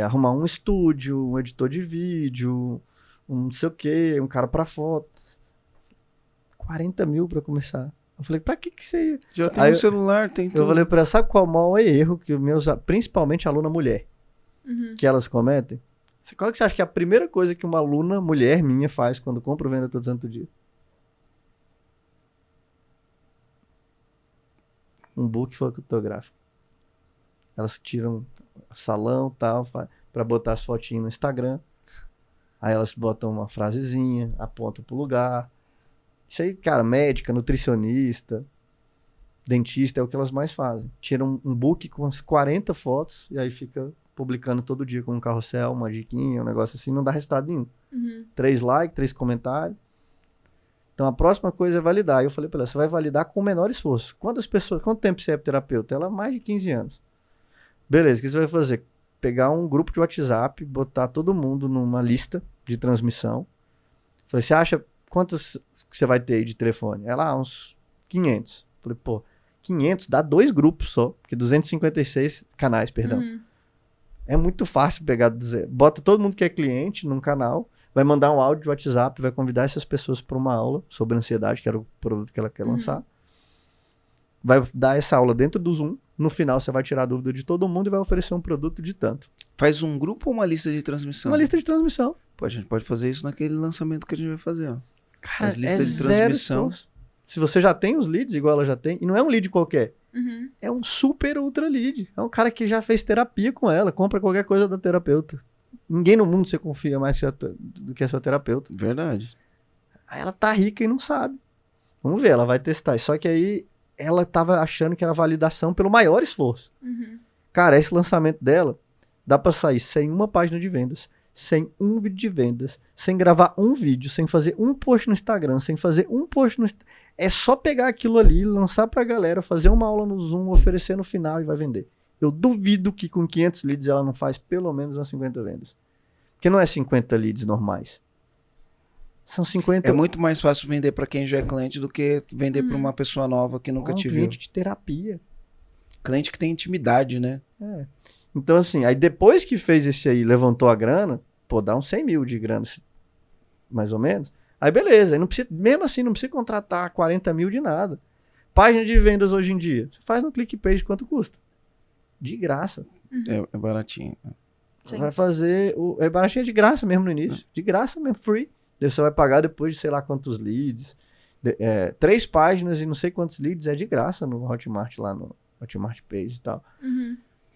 arrumar um estúdio, um editor de vídeo, um não sei o que, um cara pra foto. 40 mil pra começar. Eu falei, pra que você ia? Já tem um celular, tem tudo. Eu falei pra ela, sabe qual é o maior erro que principalmente aluna mulher, que elas cometem? Qual que você acha que é a primeira coisa que uma aluna mulher minha faz quando compra o Venda Todo Santo Dia? Um book fotográfico. Elas tiram salão e tal, pra botar as fotinhas no Instagram. Aí elas botam uma frasezinha, apontam pro lugar. Isso aí, cara, médica, nutricionista. dentista, é o que elas mais fazem. Tira um book com umas 40 fotos e aí fica publicando todo dia com um carrossel, uma diquinha, um negócio assim, não dá resultado nenhum. 3 likes, 3 comentários. Então a próxima coisa é validar. E eu falei pra ela, você vai validar com o menor esforço. Quanto tempo você é terapeuta? Ela, mais de 15 anos. Beleza, o que você vai fazer? Pegar um grupo de WhatsApp, botar todo mundo numa lista de transmissão. Falei, você acha quantos que você vai ter aí de telefone? Ela, uns 500. Falei, pô, 500 dá 2 grupos só, porque 256 canais, perdão. É muito fácil pegar do zero. Bota todo mundo que é cliente num canal, vai mandar um áudio de WhatsApp, vai convidar essas pessoas para uma aula sobre ansiedade, que era o produto que ela quer lançar. Vai dar essa aula dentro do Zoom. No final, você vai tirar a dúvida de todo mundo e vai oferecer um produto de tanto. Faz um grupo ou uma lista de transmissão? Uma lista de transmissão. Pô, a gente pode fazer isso naquele lançamento que a gente vai fazer, ó. Cara, As listas de zero transmissão. esforço. Se você já tem os leads, igual ela já tem, e não é um lead qualquer, é um super ultra lead. É um cara que já fez terapia com ela, compra qualquer coisa da terapeuta. Ninguém no mundo você confia mais do que a sua terapeuta. Verdade. Aí ela tá rica e não sabe. Vamos ver, ela vai testar. Só que aí ela tava achando que era validação pelo maior esforço. Cara, esse lançamento dela dá pra sair sem uma página de vendas, sem um vídeo de vendas, sem gravar um vídeo, sem fazer um post no Instagram, sem fazer um post no... É só pegar aquilo ali, lançar pra galera, fazer uma aula no Zoom, oferecer no final e vai vender. Eu duvido que com 500 leads ela não faz pelo menos umas 50 vendas. Porque não é 50 leads normais. São 50... É muito mais fácil vender para quem já é cliente do que vender para uma pessoa nova que nunca te viu. cliente de terapia. Cliente que tem intimidade, né? É. Então, assim, aí depois que fez esse aí, levantou a grana, pô, dá uns 100 mil de grana, mais ou menos. Aí beleza, aí não precisa, mesmo assim, não precisa contratar 40 mil de nada. Página de vendas hoje em dia, você faz no ClickPage, quanto custa? De graça. É baratinho. Sim. Vai fazer, é baratinho de graça mesmo no início, de graça mesmo, free. Daí você vai pagar depois de sei lá quantos leads. 3 páginas e não sei quantos leads é de graça no Hotmart, lá no Hotmart Page e tal.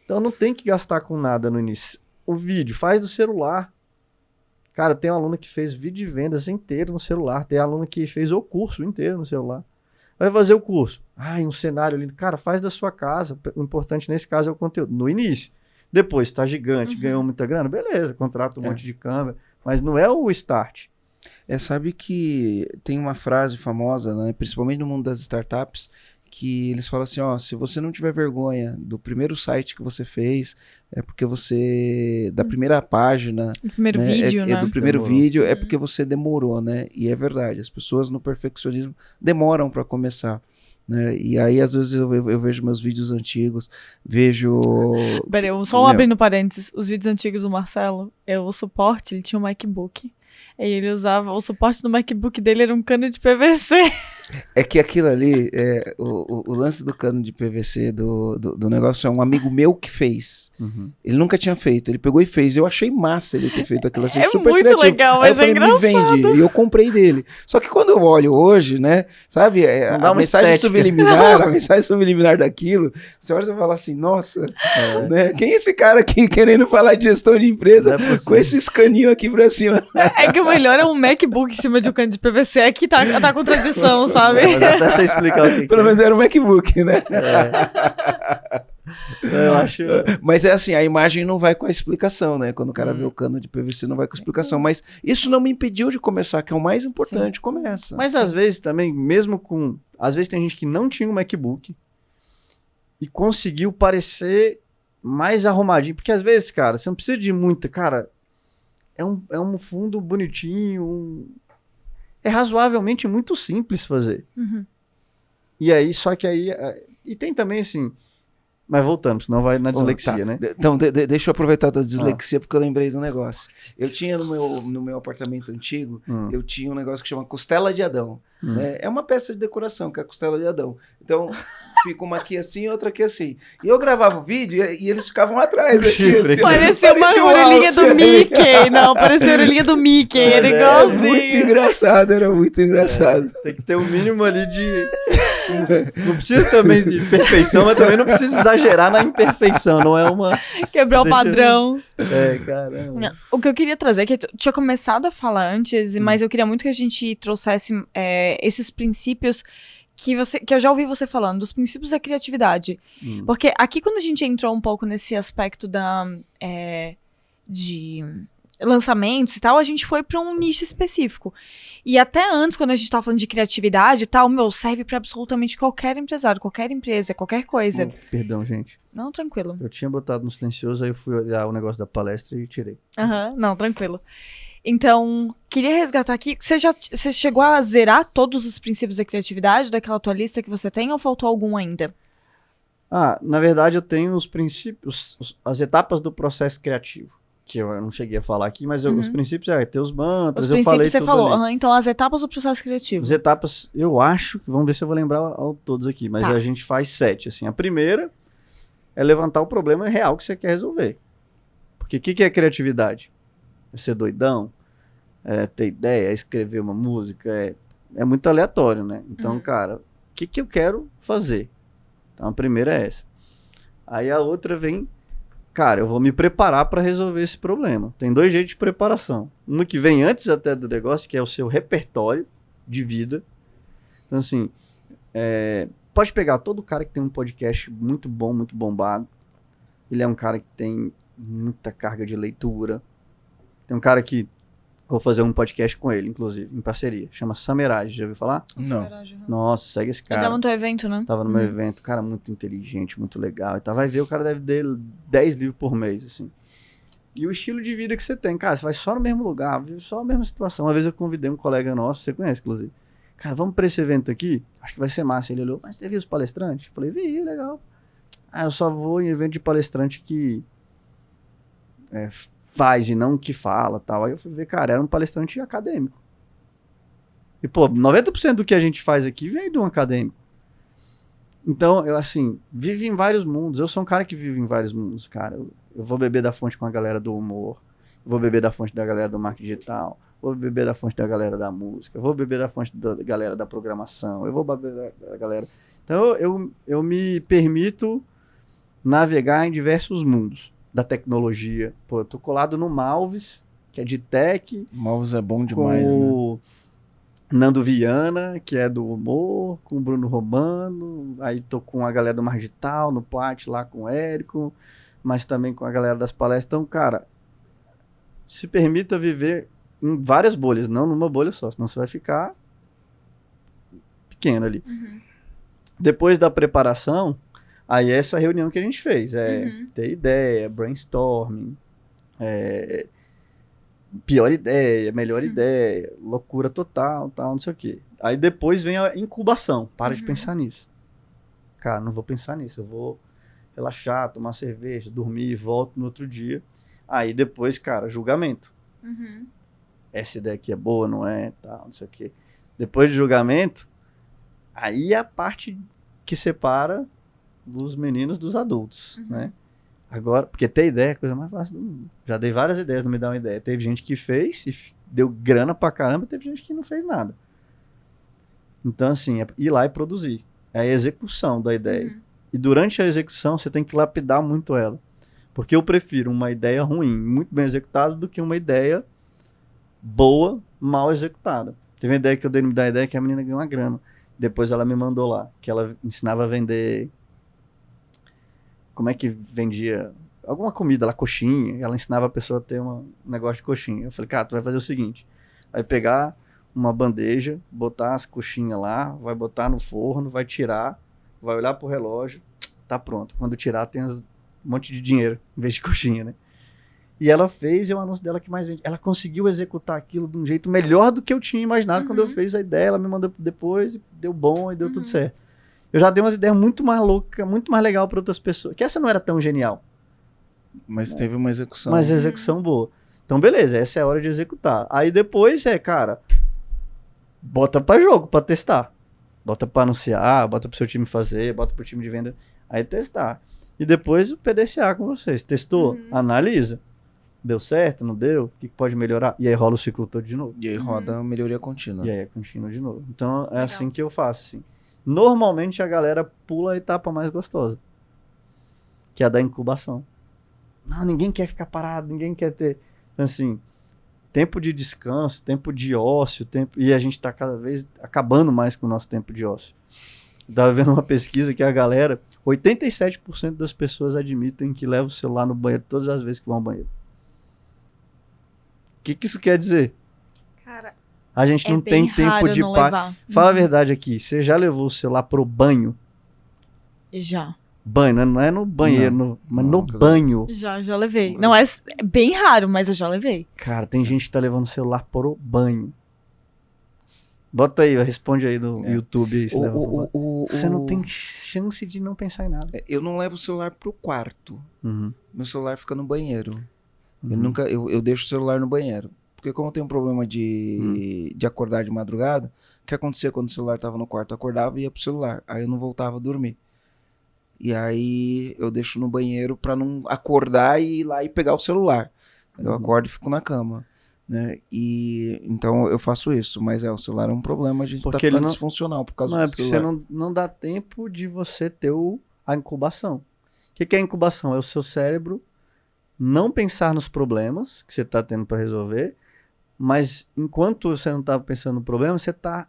Então não tem que gastar com nada no início. O vídeo, faz do celular. Cara, tem um aluno que fez vídeo de vendas inteiro no celular. Tem aluno que fez o curso inteiro no celular. Vai fazer o curso. Um cenário lindo. Cara, faz da sua casa. O importante nesse caso é o conteúdo. No início. Depois, tá gigante, ganhou muita grana. Beleza, contrata um monte de câmera. Mas não é o start. Sabe que tem uma frase famosa, né, principalmente no mundo das startups, que eles falam assim, ó, se você não tiver vergonha do primeiro site que você fez, é porque você, da primeira página, do primeiro vídeo, né? do primeiro Demorou. vídeo, é porque você demorou, né? E é verdade, as pessoas no perfeccionismo demoram para começar. Né? E aí, às vezes, eu vejo meus vídeos antigos, vejo... Peraí, só abrindo parênteses, os vídeos antigos do Marcelo, o suporte, ele tinha um MacBook. E ele usava, o suporte do MacBook dele era um cano de PVC. É que aquilo ali, o lance do cano de PVC do negócio é um amigo meu que fez. Ele nunca tinha feito, ele pegou e fez. Eu achei massa ele ter feito aquilo, achei super muito criativo. legal, Aí mas eu falei, é engraçado. me vende, e eu comprei dele. Só que quando eu olho hoje, né, sabe, Não dá a uma mensagem estética. subliminar, a mensagem subliminar daquilo, você olha e fala assim, nossa, né, quem é esse cara aqui querendo falar de gestão de empresa Não é possível. com esses caninhos aqui pra cima? É que o melhor é um MacBook em cima de um cano de PVC. É que tá a contradição, sabe? Mas até você explicar o que Pelo é. menos era um MacBook, né? Eu acho... Mas é assim, a imagem não vai com a explicação, né? Quando o cara vê o cano de PVC, não vai com a explicação. Mas isso não me impediu de começar, que é o mais importante, começa. Mas às vezes também, mesmo com... Às vezes tem gente que não tinha um MacBook e conseguiu parecer mais arrumadinho. Porque às vezes, cara, você não precisa de muita... Cara, é um fundo bonitinho, é razoavelmente muito simples fazer. E aí, só que aí... E tem também, assim... Mas voltando, senão vai na dislexia, né? Então, deixa eu aproveitar a tua dislexia, porque eu lembrei do negócio. Eu tinha no meu apartamento antigo, eu tinha um negócio que chama costela de Adão. Né? É uma peça de decoração, que é a costela de Adão. Então, fica uma aqui assim e outra aqui assim. E eu gravava o vídeo e eles ficavam atrás. Aqui, assim, Parecia uma orelhinha do Mickey. Não, parecia a orelhinha do Mickey. Era igualzinho. Muito engraçado, era muito engraçado. Tem que ter um mínimo ali de... Não precisa também de perfeição, mas também não precisa exagerar na imperfeição. Não é uma... Quebrar o padrão. Caramba. O que eu queria trazer, que eu tinha começado a falar antes, mas eu queria muito que a gente trouxesse esses princípios que eu já ouvi você falando, dos princípios da criatividade. Porque aqui, quando a gente entrou um pouco nesse aspecto de lançamentos e tal, a gente foi para um nicho específico. E até antes, quando a gente tava falando de criatividade e tal, serve para absolutamente qualquer empresário, qualquer empresa, qualquer coisa. Perdão, gente. Não, tranquilo. Eu tinha botado no silencioso, aí eu fui olhar o negócio da palestra e tirei. Não, tranquilo. Então, queria resgatar aqui, você chegou a zerar todos os princípios da criatividade daquela tua lista que você tem, ou faltou algum ainda? Na verdade, eu tenho os princípios, as etapas do processo criativo, que eu não cheguei a falar aqui, mas os princípios ter os mantras, Os eu falei princípios você tudo falou. ali. Então, as etapas do processo criativo. As etapas, eu acho, vamos ver se eu vou lembrar todos aqui, mas Tá. a gente faz 7, assim. A primeira é levantar o problema real que você quer resolver. Porque o que é criatividade? É ser doidão? É ter ideia? É escrever uma música? É muito aleatório, né? Então, cara, o que eu quero fazer? Então, a primeira é essa. Aí a outra vem, cara, eu vou me preparar para resolver esse problema. Tem 2 jeitos de preparação. Uma que vem antes até do negócio, que é o seu repertório de vida. Então, assim, pode pegar todo cara que tem um podcast muito bom, muito bombado. Ele é um cara que tem muita carga de leitura. Tem um cara que vou fazer um podcast com ele, inclusive, em parceria. Chama Samerage, já ouviu falar? Não. Nossa, segue esse Ele cara. tava no teu evento, né? Tava no meu evento, cara muito inteligente, muito legal. Então vai ver, o cara deve ter 10 livros por mês, assim. E o estilo de vida que você tem, cara, você vai só no mesmo lugar, vive só a mesma situação. Uma vez eu convidei um colega nosso, você conhece, inclusive. Cara, vamos pra esse evento aqui? Acho que vai ser massa. Ele olhou, mas você viu os palestrantes? Eu falei, vi, legal. Eu só vou em evento de palestrante que faz e não que fala, tal. Aí eu fui ver, cara, era um palestrante acadêmico. E, pô, 90% do que a gente faz aqui vem de um acadêmico. Então, eu, assim, vivo em vários mundos. Eu sou um cara que vive em vários mundos, cara. Eu vou beber da fonte com a galera do humor. Eu vou beber da fonte da galera do marketing digital. Vou beber da fonte da galera da música. Eu vou beber da fonte da galera da programação. Eu vou beber da galera... Então, eu me permito navegar em diversos mundos da tecnologia. Pô, eu tô colado no Malves, que é de tech. Malves é bom demais, com né? o Nando Viana, que é do humor, com o Bruno Romano. Aí tô com a galera do Margital, no Plat, lá com o Érico, mas também com a galera das palestras. Então, cara, se permita viver em várias bolhas, não numa bolha só, senão você vai ficar pequeno ali. Depois da preparação, aí essa reunião que a gente fez, ter ideia, brainstorming, pior ideia, melhor ideia, loucura total, tal, não sei o quê. Aí depois vem a incubação, para de pensar nisso. Cara, não vou pensar nisso, eu vou relaxar, tomar cerveja, dormir, volto no outro dia. Aí depois, cara, julgamento. Essa ideia aqui é boa, não é, tal, não sei o quê. Depois de julgamento, aí é a parte que separa os meninos dos adultos, né? Agora, porque ter ideia é a coisa mais fácil do mundo. Já dei várias ideias, não me dá uma ideia. Teve gente que fez e deu grana pra caramba, teve gente que não fez nada. Então, assim, é ir lá e produzir. É a execução da ideia. E durante a execução, você tem que lapidar muito ela. Porque eu prefiro uma ideia ruim, muito bem executada, do que uma ideia boa, mal executada. Teve uma ideia que eu dei, me dar a ideia que a menina ganhou uma grana. Depois ela me mandou lá, que ela ensinava a vender... Como é que vendia alguma comida lá, coxinha. Ela ensinava a pessoa a ter um negócio de coxinha. Eu falei, cara, tu vai fazer o seguinte, vai pegar uma bandeja, botar as coxinhas lá, vai botar no forno, vai tirar, vai olhar pro relógio, tá pronto. Quando tirar tem um monte de dinheiro, em vez de coxinha, né? E ela fez, e o anúncio dela que mais vende. Ela conseguiu executar aquilo de um jeito melhor do que eu tinha imaginado quando eu fiz a ideia. Ela me mandou depois, e deu bom, e deu tudo certo. Eu já dei umas ideias muito mais loucas, muito mais legal para outras pessoas. Que essa não era tão genial. Mas teve uma execução. Mas execução boa. Então, beleza, essa é a hora de executar. Aí depois cara, bota para jogo, para testar. Bota para anunciar, bota pro seu time fazer, bota pro time de venda. Aí testar. E depois o PDCA com vocês. Testou? Analisa. Deu certo? Não deu? O que pode melhorar? E aí rola o ciclo todo de novo. E aí roda a melhoria contínua. E aí continua de novo. Então é assim que eu faço, assim. Normalmente a galera pula a etapa mais gostosa, que é a da incubação. Não, ninguém quer ficar parado, ninguém quer ter... Então, assim, tempo de descanso, tempo de ócio, e a gente está cada vez acabando mais com o nosso tempo de ócio. Estava vendo uma pesquisa que a galera, 87% das pessoas admitem que levam o celular no banheiro todas as vezes que vão ao banheiro. O que isso quer dizer? Cara, A gente não tem tempo de paz. Fala a verdade aqui, você já levou o celular pro banho? Já. Banho, né? Não é no banheiro, mas no banho. Já levei. Não é bem raro, mas eu já levei. Cara, tem gente que tá levando o celular pro banho. Bota aí, responde aí no YouTube. Aí, você não tem chance de não pensar em nada. Eu não levo o celular pro quarto. Uhum. Meu celular fica no banheiro. Eu deixo o celular no banheiro. Porque como eu tenho um problema de acordar de madrugada, o que acontecia quando o celular tava no quarto? Eu acordava e ia pro celular. Aí eu não voltava a dormir. E aí eu deixo no banheiro pra não acordar e ir lá e pegar o celular. Eu acordo e fico na cama. Né? E então eu faço isso, mas o celular é um problema, a gente tá ficando disfuncional por causa do celular. Porque você não dá tempo de você ter a incubação. O que é incubação? É o seu cérebro não pensar nos problemas que você tá tendo para resolver, mas enquanto você não tá pensando no problema, você tá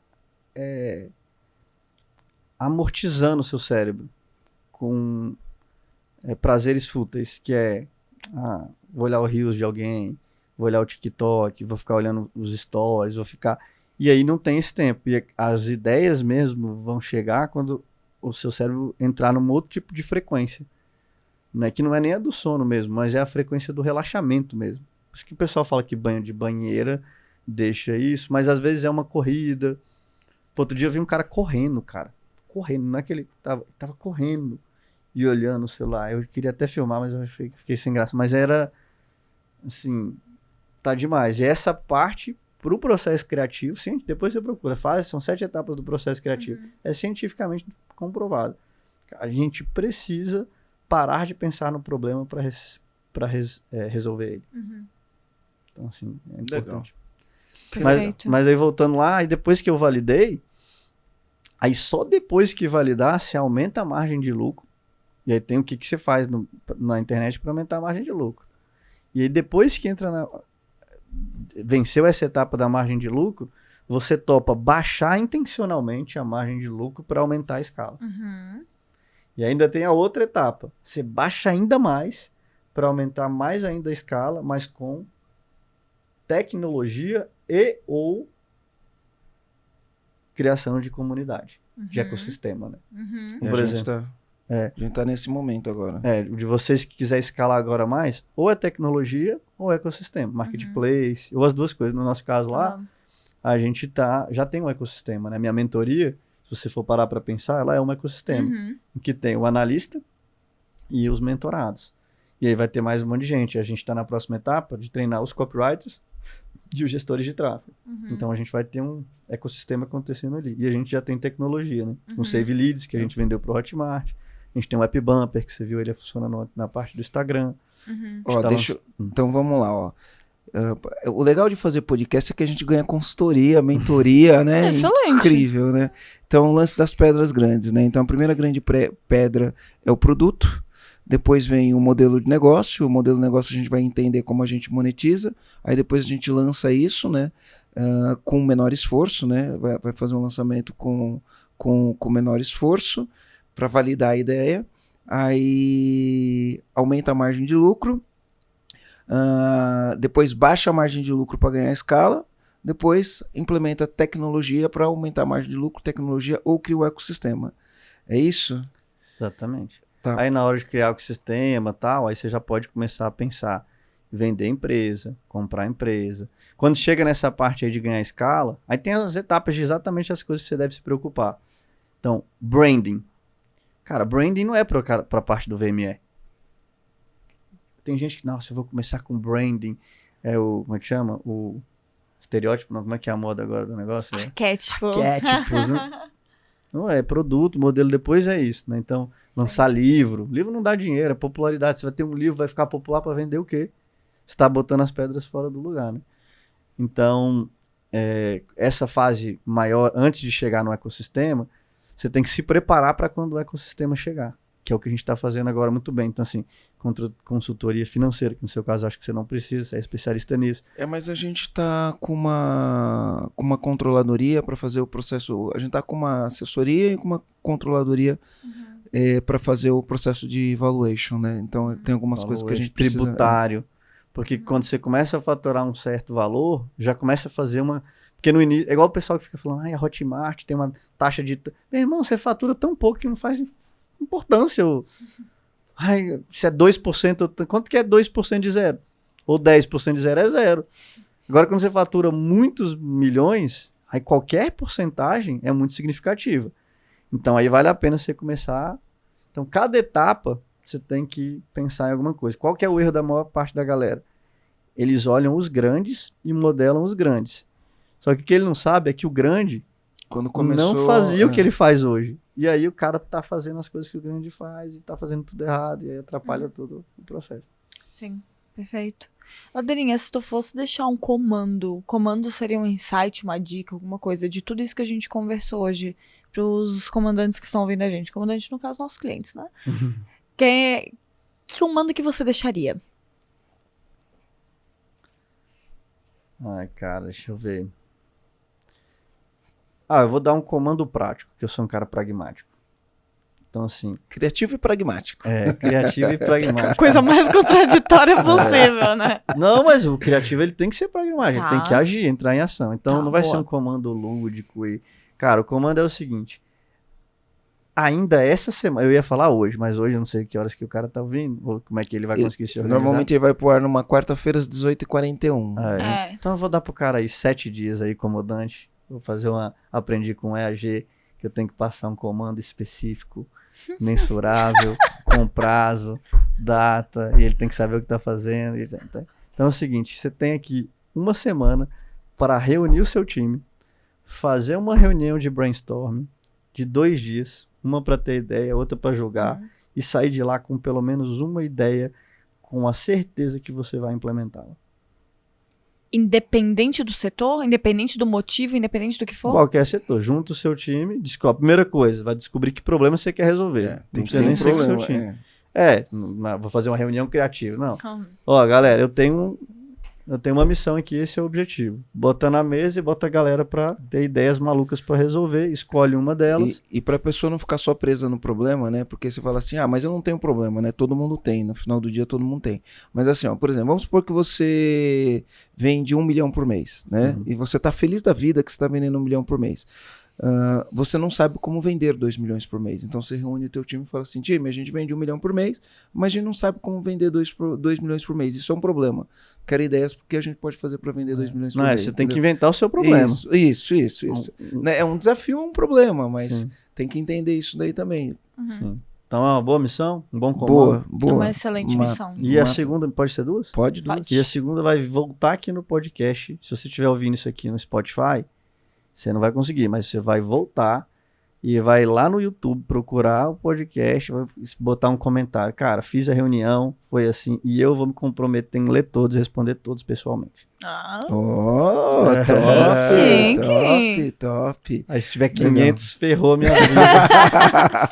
amortizando o seu cérebro com prazeres fúteis, que vou olhar o Reels de alguém, vou olhar o TikTok, vou ficar olhando os stories, E aí não tem esse tempo. E as ideias mesmo vão chegar quando o seu cérebro entrar num outro tipo de frequência. Né? Que não é nem a do sono mesmo, mas é a frequência do relaxamento mesmo. Por isso que o pessoal fala que banho de banheira deixa isso, mas às vezes é uma corrida. Outro dia eu vi um cara correndo, Correndo, não é que ele tava correndo e olhando o celular. Eu queria até filmar, mas eu fiquei sem graça. Mas era, assim... Tá demais. E essa parte, pro processo criativo, depois você procura, são 7 etapas do processo criativo. É cientificamente comprovado. A gente precisa parar de pensar no problema para resolver ele. Então, assim, é importante. Mas aí, voltando lá, e depois que eu validei, aí só depois que validar, você aumenta a margem de lucro. E aí tem o que você faz na internet para aumentar a margem de lucro. E aí depois que venceu essa etapa da margem de lucro, você topa baixar intencionalmente a margem de lucro para aumentar a escala. E ainda tem a outra etapa. Você baixa ainda mais para aumentar mais ainda a escala, mas com tecnologia e ou criação de comunidade, de ecossistema, né? Por exemplo, a gente tá nesse momento agora. De vocês que quiser escalar agora mais, ou é tecnologia ou é ecossistema, marketplace, ou as duas coisas. No nosso caso lá, a gente já tem um ecossistema, né? Minha mentoria, se você for parar para pensar, ela é um ecossistema, em que tem o analista e os mentorados. E aí vai ter mais um monte de gente. A gente está na próxima etapa de treinar os copywriters e os gestores de tráfego. Então a gente vai ter um ecossistema acontecendo ali. E a gente já tem tecnologia, né? Um Save Leads, que a gente vendeu pro Hotmart. A gente tem um App Bumper, que você viu, ele funciona na parte do Instagram. Então vamos lá, ó. O legal de fazer podcast é que a gente ganha consultoria, mentoria, né? Excelente. Incrível, né? Então, o lance das pedras grandes, né? Então, a primeira grande pedra é o produto. Depois vem o modelo de negócio. O modelo de negócio a gente vai entender como a gente monetiza. Aí depois a gente lança isso, né? Com menor esforço, né? Vai fazer um lançamento com menor esforço para validar a ideia. Aí aumenta a margem de lucro. Depois baixa a margem de lucro para ganhar escala. Depois implementa tecnologia para aumentar a margem de lucro, tecnologia ou cria o ecossistema. É isso? Exatamente. Tá. Aí na hora de criar o ecossistema tal, aí você já pode começar a pensar, vender empresa, comprar empresa. Quando chega nessa parte aí de ganhar escala, aí tem as etapas de exatamente as coisas que você deve se preocupar. Então, branding. Cara, branding não é para a parte do VME. Tem gente que, nossa, eu vou começar com branding. Como é que chama? O estereótipo, não, como é que é a moda agora do negócio? Arquétipos, né? Não é produto, modelo depois é isso, né? Então, lançar livro. Livro não dá dinheiro, é popularidade. Você vai ter um livro, vai ficar popular para vender o quê? Você está botando as pedras fora do lugar, né? Então, essa fase maior, antes de chegar no ecossistema, você tem que se preparar para quando o ecossistema chegar, que é o que a gente está fazendo agora muito bem. Então, assim, consultoria financeira, que no seu caso acho que você não precisa, você é especialista nisso. Mas a gente tá com uma controladoria para fazer o processo, a gente tá com uma assessoria e com uma controladoria para fazer o processo de valuation, né? Então tem algumas coisas que a gente precisa... Tributário, porque quando você começa a faturar um certo valor, já começa a fazer uma... Porque no início, é igual o pessoal que fica falando, a Hotmart tem uma taxa de... Meu irmão, você fatura tão pouco que não faz importância. Se é 2%, quanto que é 2% de zero? Ou 10% de zero é zero. Agora, quando você fatura muitos milhões, aí qualquer porcentagem é muito significativa. Então, aí vale a pena você começar... Então, cada etapa, você tem que pensar em alguma coisa. Qual que é o erro da maior parte da galera? Eles olham os grandes e modelam os grandes. Só que o que ele não sabe é que o grande quando começou, não fazia o que ele faz hoje. E aí o cara tá fazendo as coisas que o grande faz e tá fazendo tudo errado. E aí atrapalha todo o processo. Sim, perfeito. Ladeirinha, se tu fosse deixar um comando, o comando seria um insight, uma dica, alguma coisa de tudo isso que a gente conversou hoje pros comandantes que estão ouvindo a gente. Comandante, no caso, nossos clientes, né? Que comando que você deixaria? Ai, cara, deixa eu ver. Eu vou dar um comando prático, que eu sou um cara pragmático. Então, assim... Criativo e pragmático. Criativo e pragmático. Coisa mais contraditória possível, né? Não, mas o criativo ele tem que ser pragmático, Tá. ele tem que agir, entrar em ação. Então não vai boa. ser um comando lúdico e... Cara, o comando é o seguinte. Ainda essa semana, eu ia falar hoje, mas hoje eu não sei que horas que o cara tá ouvindo, ou como é que ele vai conseguir se organizar. Normalmente ele vai pro ar numa quarta-feira às 18h41. Então eu vou dar pro cara aí 7 dias aí, comandante. Vou fazer aprendi com EAG, que eu tenho que passar um comando específico, mensurável, com prazo, data, e ele tem que saber o que tá fazendo. Então é o seguinte, você tem aqui uma semana para reunir o seu time, fazer uma reunião de brainstorming de 2 dias, uma para ter ideia, outra para julgar, e sair de lá com pelo menos uma ideia, com a certeza que você vai implementá-la. Independente do setor, independente do motivo, independente do que for? Qualquer setor. Junta o seu time, descobre. Primeira coisa, vai descobrir que problema você quer resolver. Tem Não que precisa ter nem um ser com o seu problema. time. Vou fazer uma reunião criativa. Não. Ó, galera, eu tenho uma missão aqui, esse é o objetivo. Bota na mesa e bota a galera pra ter ideias malucas pra resolver, escolhe uma delas. E pra pessoa não ficar só presa no problema, né? Porque você fala assim, mas eu não tenho problema, né? Todo mundo tem, no final do dia todo mundo tem. Mas assim, ó, por exemplo, vamos supor que você vende 1 milhão por mês, né? E você tá feliz da vida que você tá vendendo 1 milhão por mês. Você não sabe como vender 2 milhões por mês. Então você reúne o teu time e fala assim, time, a gente vende 1 milhão por mês, mas a gente não sabe como vender 2 milhões por mês. Isso é um problema. Quero ideias porque a gente pode fazer para vender 2 milhões por mês. Você tem que inventar o seu problema. Isso. É um desafio, é um problema, mas tem que entender isso daí também. Sim. Então é uma boa missão, um bom comando. Boa. Uma excelente missão. E a segunda, pode ser 2? Pode 2. E a segunda vai voltar aqui no podcast. Se você estiver ouvindo isso aqui no Spotify, você não vai conseguir, mas você vai voltar e vai lá no YouTube procurar o podcast, vai botar um comentário. Cara, fiz a reunião, foi assim, e eu vou me comprometer em ler todos e responder todos pessoalmente. Top. Aí se tiver 500, ferrou minha vida.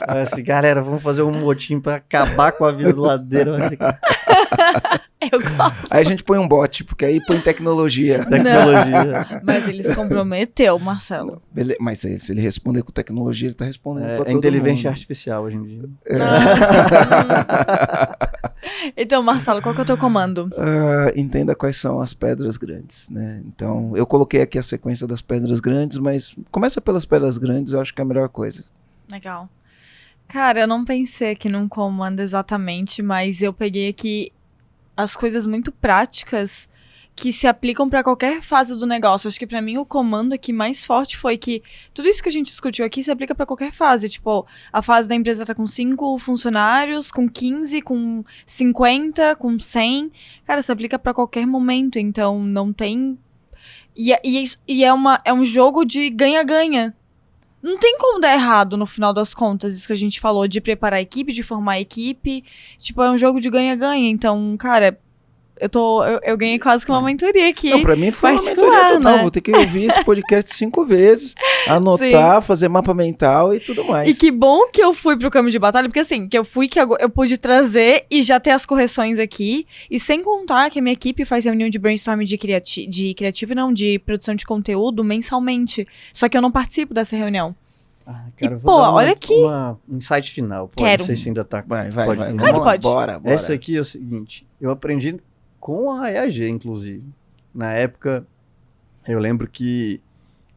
Assim, galera, vamos fazer um motim pra acabar com a vida do Ladeira. Eu gosto. Aí a gente põe um bot, porque aí põe tecnologia. Mas ele se comprometeu, Marcelo. Mas se ele responder com tecnologia, ele tá respondendo pra todo inteligência mundo. artificial hoje em dia. Então, Marcelo, qual que é o teu comando? Entenda quais são as pedras grandes, né? Então, eu coloquei aqui a sequência das pedras grandes, mas começa pelas pedras grandes, eu acho que é a melhor coisa. Legal. Cara, eu não pensei aqui num comando exatamente, mas eu peguei aqui as coisas muito práticas que se aplicam para qualquer fase do negócio. Acho que para mim o comando aqui mais forte foi que tudo isso que a gente discutiu aqui se aplica para qualquer fase. Tipo, a fase da empresa tá com 5 funcionários, com 15, com 50, com 100. Cara, se aplica para qualquer momento. Então, não tem... é um jogo de ganha-ganha. Não tem como dar errado no final das contas, isso que a gente falou, de preparar a equipe, de formar a equipe. Tipo, é um jogo de ganha-ganha. Então, cara, eu ganhei quase que uma mentoria aqui. Não, pra mim foi uma mentoria particular, total. né? Vou ter que ouvir esse podcast 5 vezes, anotar, fazer mapa mental e tudo mais. E que bom que eu fui pro campo de batalha, porque assim, que eu pude trazer e já ter as correções aqui. E sem contar que a minha equipe faz reunião de brainstorm de criativo, não, de produção de conteúdo mensalmente. Só que eu não participo dessa reunião. Cara, E, vou pô, dar olha aqui. Um insight final. Pô, Quero. Não sei se ainda tá. Vai. Claro que Vamos lá, pode. bora. Essa aqui é o seguinte, eu aprendi com a EAG, inclusive. Na época, eu lembro que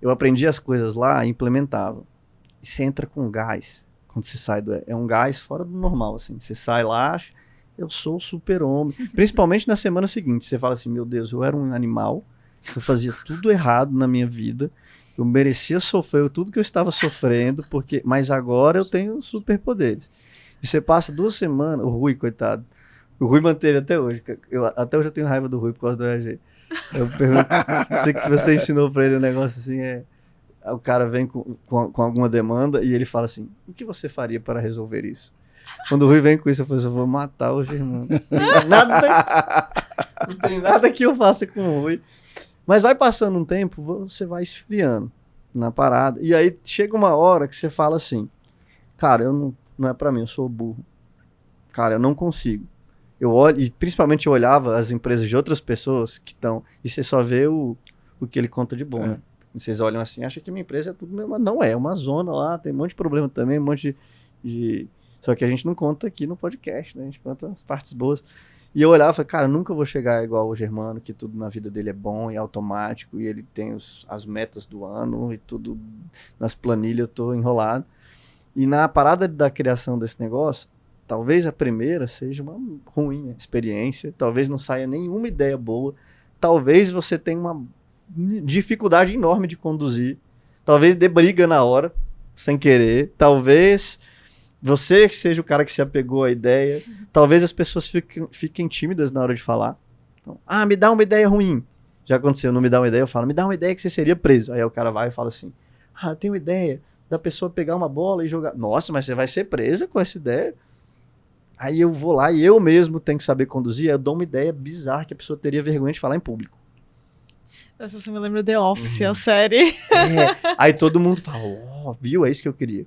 eu aprendi as coisas lá e implementava. E você entra com gás, quando você sai é um gás fora do normal, assim. Você sai lá, eu sou o super-homem. Principalmente na semana seguinte, você fala assim, meu Deus, eu era um animal, eu fazia tudo errado na minha vida, eu merecia sofrer tudo que eu estava sofrendo, mas agora eu tenho superpoderes. E você passa 2 semanas, o Rui, coitado, o Rui manteve até hoje. Até hoje eu tenho raiva do Rui por causa do EAG. Eu pergunto, sei que se você ensinou pra ele um negócio assim, o cara vem com alguma demanda e ele fala assim, o que você faria para resolver isso? Quando o Rui vem com isso, eu falo assim, eu vou matar o Germano. Não tem nada que eu faça com o Rui. Mas vai passando um tempo, você vai esfriando na parada. E aí chega uma hora que você fala assim, cara, não é pra mim, eu sou burro. Cara, eu não consigo. Eu olho, e principalmente eu olhava as empresas de outras pessoas que estão, e você só vê o que ele conta de bom, né? E vocês olham assim, acham que minha empresa é tudo mesmo, mas não é uma zona lá, tem um monte de problema também, um monte de... Só que a gente não conta aqui no podcast, né? A gente conta as partes boas. E eu olhava e falei, cara, nunca vou chegar igual o Germano, que tudo na vida dele é bom e automático, e ele tem as metas do ano, e tudo nas planilhas, eu tô enrolado. E na parada da criação desse negócio, talvez a primeira seja uma ruim experiência, talvez não saia nenhuma ideia boa, talvez você tenha uma dificuldade enorme de conduzir, talvez dê briga na hora, sem querer, talvez você que seja o cara que se apegou à ideia, talvez as pessoas fiquem tímidas na hora de falar. Então, me dá uma ideia ruim. Já aconteceu, não me dá uma ideia, eu falo, me dá uma ideia que você seria preso. Aí o cara vai e fala assim, eu tenho uma ideia da pessoa pegar uma bola e jogar. Nossa, mas você vai ser presa com essa ideia? Aí eu vou lá e eu mesmo tenho que saber conduzir, eu dou uma ideia bizarra que a pessoa teria vergonha de falar em público. Essa você me lembra The Office, a série. Aí todo mundo fala, viu, é isso que eu queria.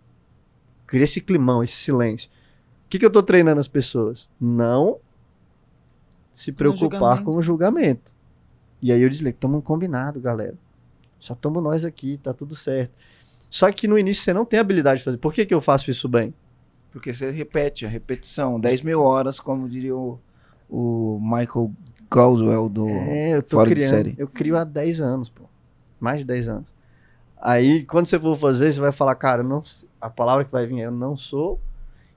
Queria esse climão, esse silêncio. O que eu tô treinando as pessoas? Não se preocupar com o julgamento. E aí eu desliguei, tamo combinado, galera. Só tamo nós aqui, tá tudo certo. Só que no início você não tem habilidade de fazer. Por que eu faço isso bem? Porque você repete, a repetição, 10 mil horas, como diria o Michael Goswell do eu tô Fora criando, de Série. Eu crio há 10 anos, pô. Mais de 10 anos. Aí, quando você for fazer, você vai falar, cara, a palavra que vai vir é eu não sou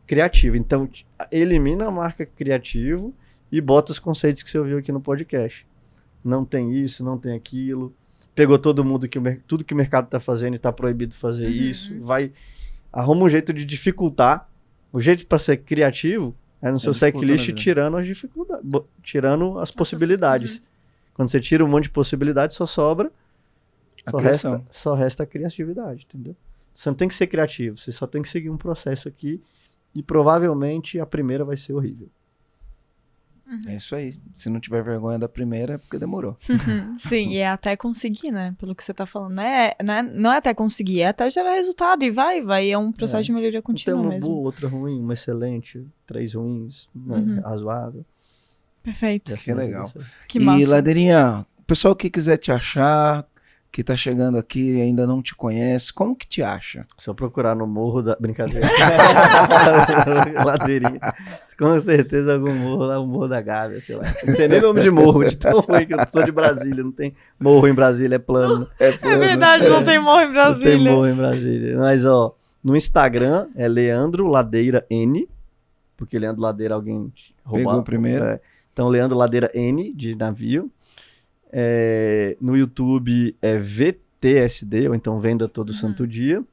criativo. Então, elimina a marca criativo e bota os conceitos que você ouviu aqui no podcast. Não tem isso, não tem aquilo. Pegou todo mundo, tudo que o mercado tá fazendo e tá proibido fazer isso. Arruma um jeito de dificultar. O jeito para ser criativo é no seu checklist tirando as dificuldades, tirando as possibilidades. Quando você tira um monte de possibilidades, só sobra só resta a criatividade, entendeu? Você não tem que ser criativo, você só tem que seguir um processo aqui e provavelmente a primeira vai ser horrível. É isso aí. Se não tiver vergonha da primeira, é porque demorou. Sim, e é até conseguir, né? Pelo que você tá falando. Não é até conseguir, é até gerar resultado e vai. É um processo de melhoria contínua uma mesmo. Boa, outra ruim, uma excelente, 3 ruins, né? Razoável. Perfeito. Que legal. Que massa. E, Ladeirinha, o pessoal que quiser te achar, que tá chegando aqui e ainda não te conhece, como que te acha? Só procurar no Morro da... Brincadeira. Ladeirinha. Com certeza algum morro lá, o Morro da Gávea, sei lá. Não sei nem nome de morro, de tão ruim que eu sou de Brasília. Não tem morro em Brasília, é plano. É verdade, não tem morro em Brasília. Não tem morro em Brasília. Mas, no Instagram é Leandro Ladeira N, porque Leandro Ladeira alguém roubou. Pegou primeiro. Então, Leandro Ladeira N, de navio. No YouTube é VTSD, ou então Venda Todo Santo Dia.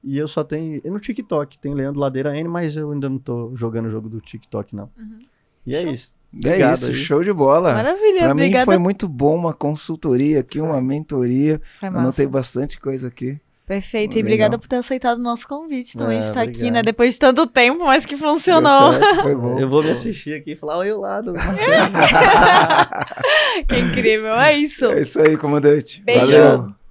E eu só tenho... E no TikTok tem Leandro Ladeira N, mas eu ainda não tô jogando o jogo do TikTok, não. E é isso. Obrigado, é isso, show de bola. Maravilha, pra obrigada. mim foi muito bom uma consultoria aqui, uma mentoria. Foi massa. Anotei bastante coisa aqui. Perfeito. E Legal. obrigada por ter aceitado o nosso convite também de estar aqui, obrigado. né? Depois de tanto tempo, mas que funcionou. Deu certo, foi bom. Eu vou me assistir aqui e falar, oi, lado. Que incrível, é isso. É isso aí, comandante. Beijo. Valeu.